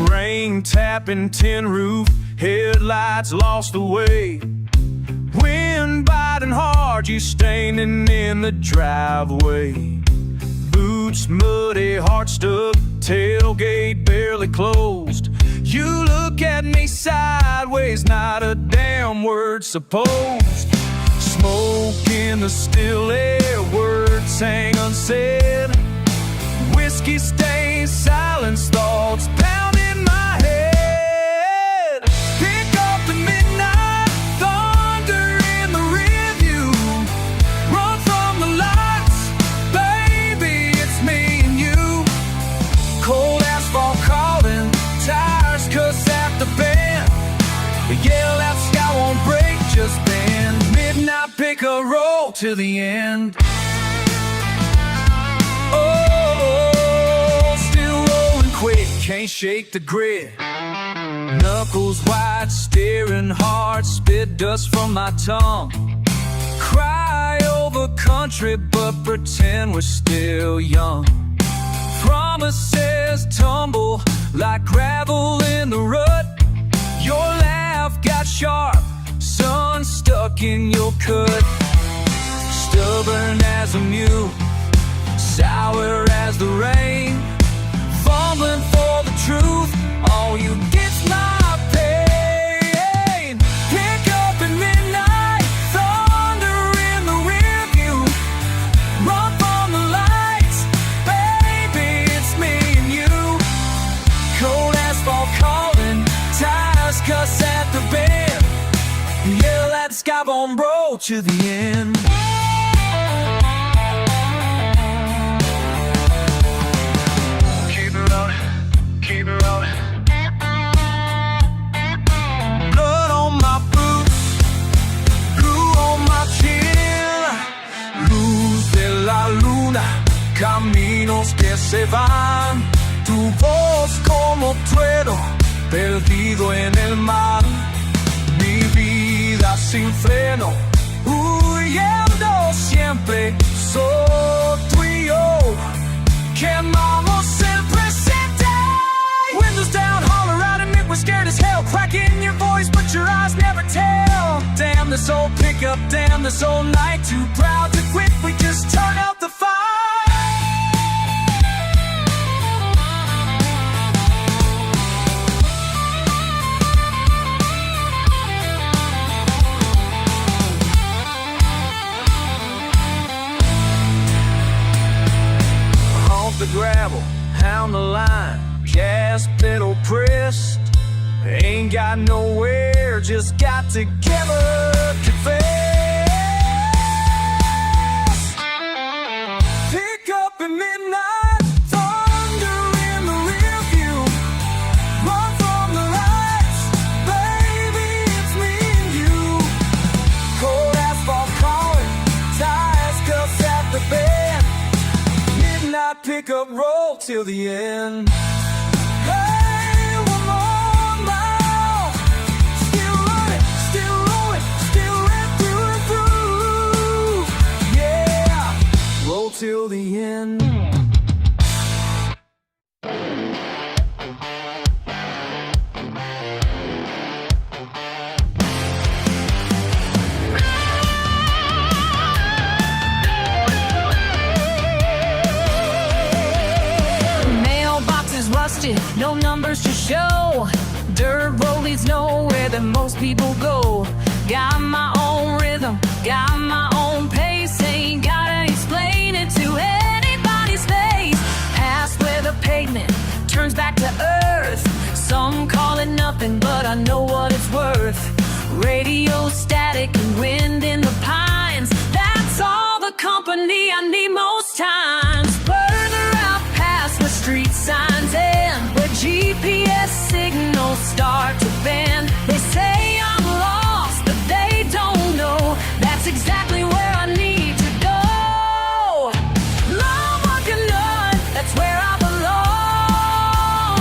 Rain tapping tin roof, headlights lost away. Wind biting hard, you standing in the driveway. Boots muddy, heart stuck, tailgate barely closed. You look at me sideways, not a damn word supposed. Smoke in the still air, words hang unsaid. Whiskey stains, silence, thoughts pounding my head. Pick up the midnight thunder in the rearview. Run from the lights, baby, it's me and you. Cold asphalt calling, tires cuss at the bend. Yell out, sky won't break, just bend. Midnight, pick a roll to the end. Quick, can't shake the grit. Knuckles wide, staring hard, spit dust from my tongue. Cry over country, but pretend we're still young. Promises tumble like gravel in the rut. Your laugh got sharp, sun stuck in your cut. Stubborn as a mule, sour as the rain. Fumbling for the truth, all you get's my pain. Pick up at midnight, thunder in the rearview. Run from the lights, baby, it's me and you. Cold asphalt calling, tires cuss at the bend. Yell at the sky, bomb roll to the end. Keep it rolling. Blood on my boots, glue on my chin. Luz de la luna, caminos que se van. Tu voz como trueno, perdido en el mar. Mi vida sin freno, huyendo siempre. Soy tú y yo, quemamos el presente. Windows down, holler out, admit we're scared as hell. Crack in your voice, but your eyes never tell. Damn this old pickup, damn this old night. Too proud to quit, we just turn out the fire. Hump the gravel, hound the line. Gas pedal pressed, ain't got nowhere, just got together, confess. Pick up at midnight, thunder in the rearview. Run from the lights, baby, it's me and you. Cold asphalt calling, tires cuss at the bend. Midnight pickup roll till the end. Till the end. Mailbox is rusted, no numbers to show. dirt road leads nowhere that most people go. Got my own rhythm, got my own pace. Ain't gotta explain it to anybody's face. Past where the pavement turns back to earth. Some call it nothing, but I know what it's worth. Radio static and wind in the pines. That's all the company I need most times. Further out past the street signs end, where GPS signals start to bend. They say I'm lost, but they don't know that's exactly where I need to go. Long walking on, that's where I belong.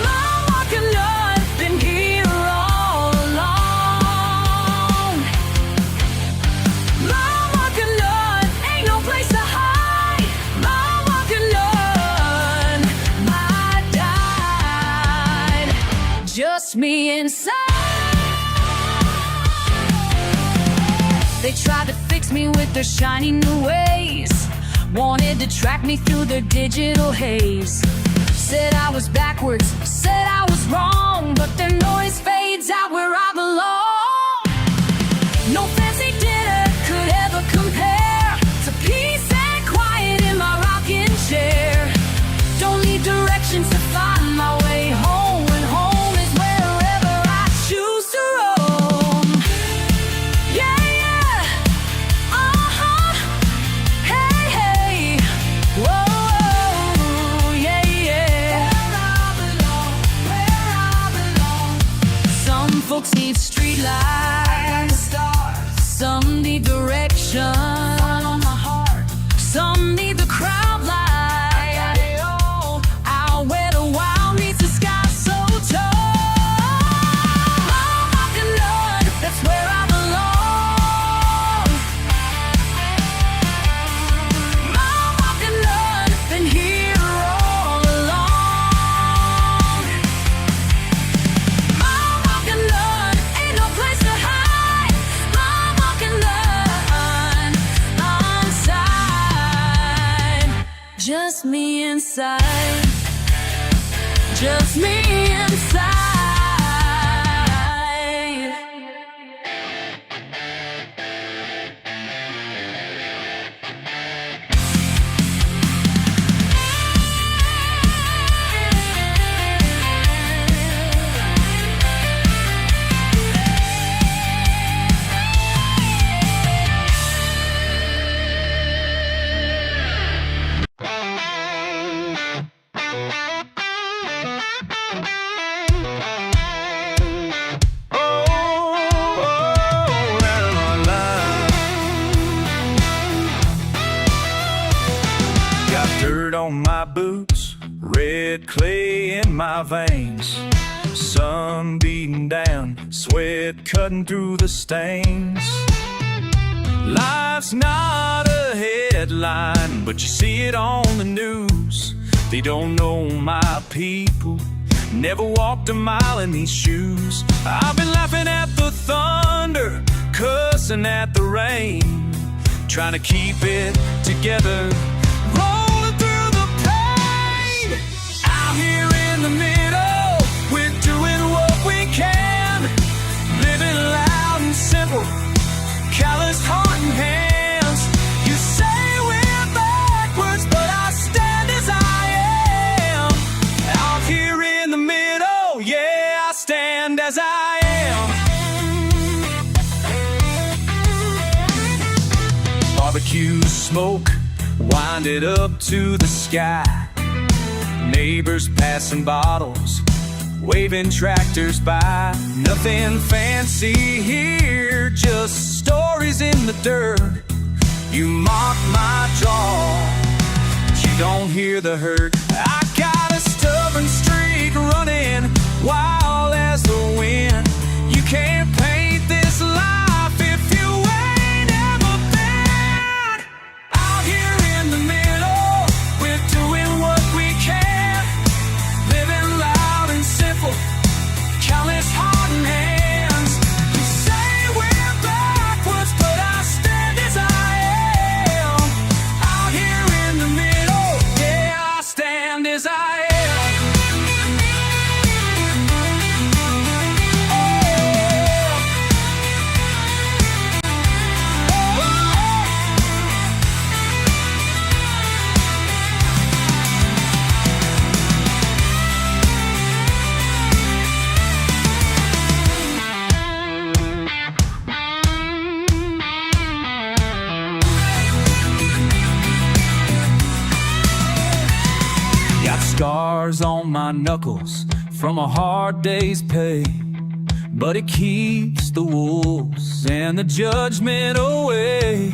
Long walking on, been here all along. Long walking on, ain't no place to hide. Long walking on, might died. Just me inside. They tried to fix me with their shiny new ways. Wanted to track me through their digital haze. Said I was backwards, said I was wrong, but their noise fades out where I belong. No fancy dinner could ever compare to peace and quiet in my rocking chair. Don't need directions to find my way home, and home is wherever I choose to roam. Yeah, yeah, uh-huh, hey, hey, whoa, yeah, yeah. Where I belong. Some folks need street lights, some need direction, some need the crowd light. Out where the wild meets the sky so tall. Long walking on, that's where I belong. Long walking on, been here all along. Long walking on, ain't no place to hide. Long walking on, inside. Just me inside. Just me inside. Got dirt on my boots, red clay in my veins. Sun beating down, sweat cutting through the stains. Life's not a headline, but you see it on the news. They don't know my people, never walked a mile in these shoes. I've been laughing at the thunder, cussing at the rain, trying to keep it together, rolling through the pain. Out here in the middle, we're doing what we can, living loud and simple, callous heart and hands. You say we're backwards, but I stand as I am. Out here in the middle, yeah, I stand as I am. Barbecues, smoke, wind it up to the sky. Neighbors passing bottles, waving tractors by. Nothing fancy here, just stories in the dirt. You mock my jaw, but you don't hear the hurt. I got a stubborn streak running wild as the wind. You can't paint this life if you ain't ever been. Out here in the middle, we're doing what we can, living loud and simple, countless heart and hands. You say we're backwards, but I stand as I am. Out here in the middle, yeah, I stand as I am. scars on my knuckles from a hard day's pay, but it keeps the wolves and the judgment away.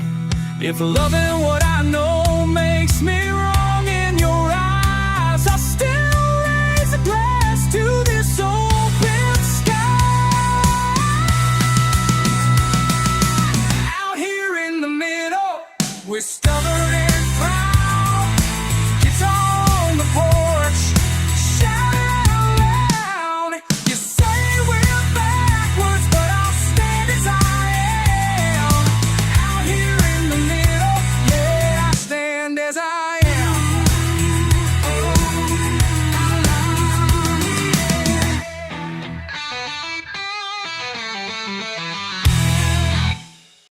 If loving what I know makes me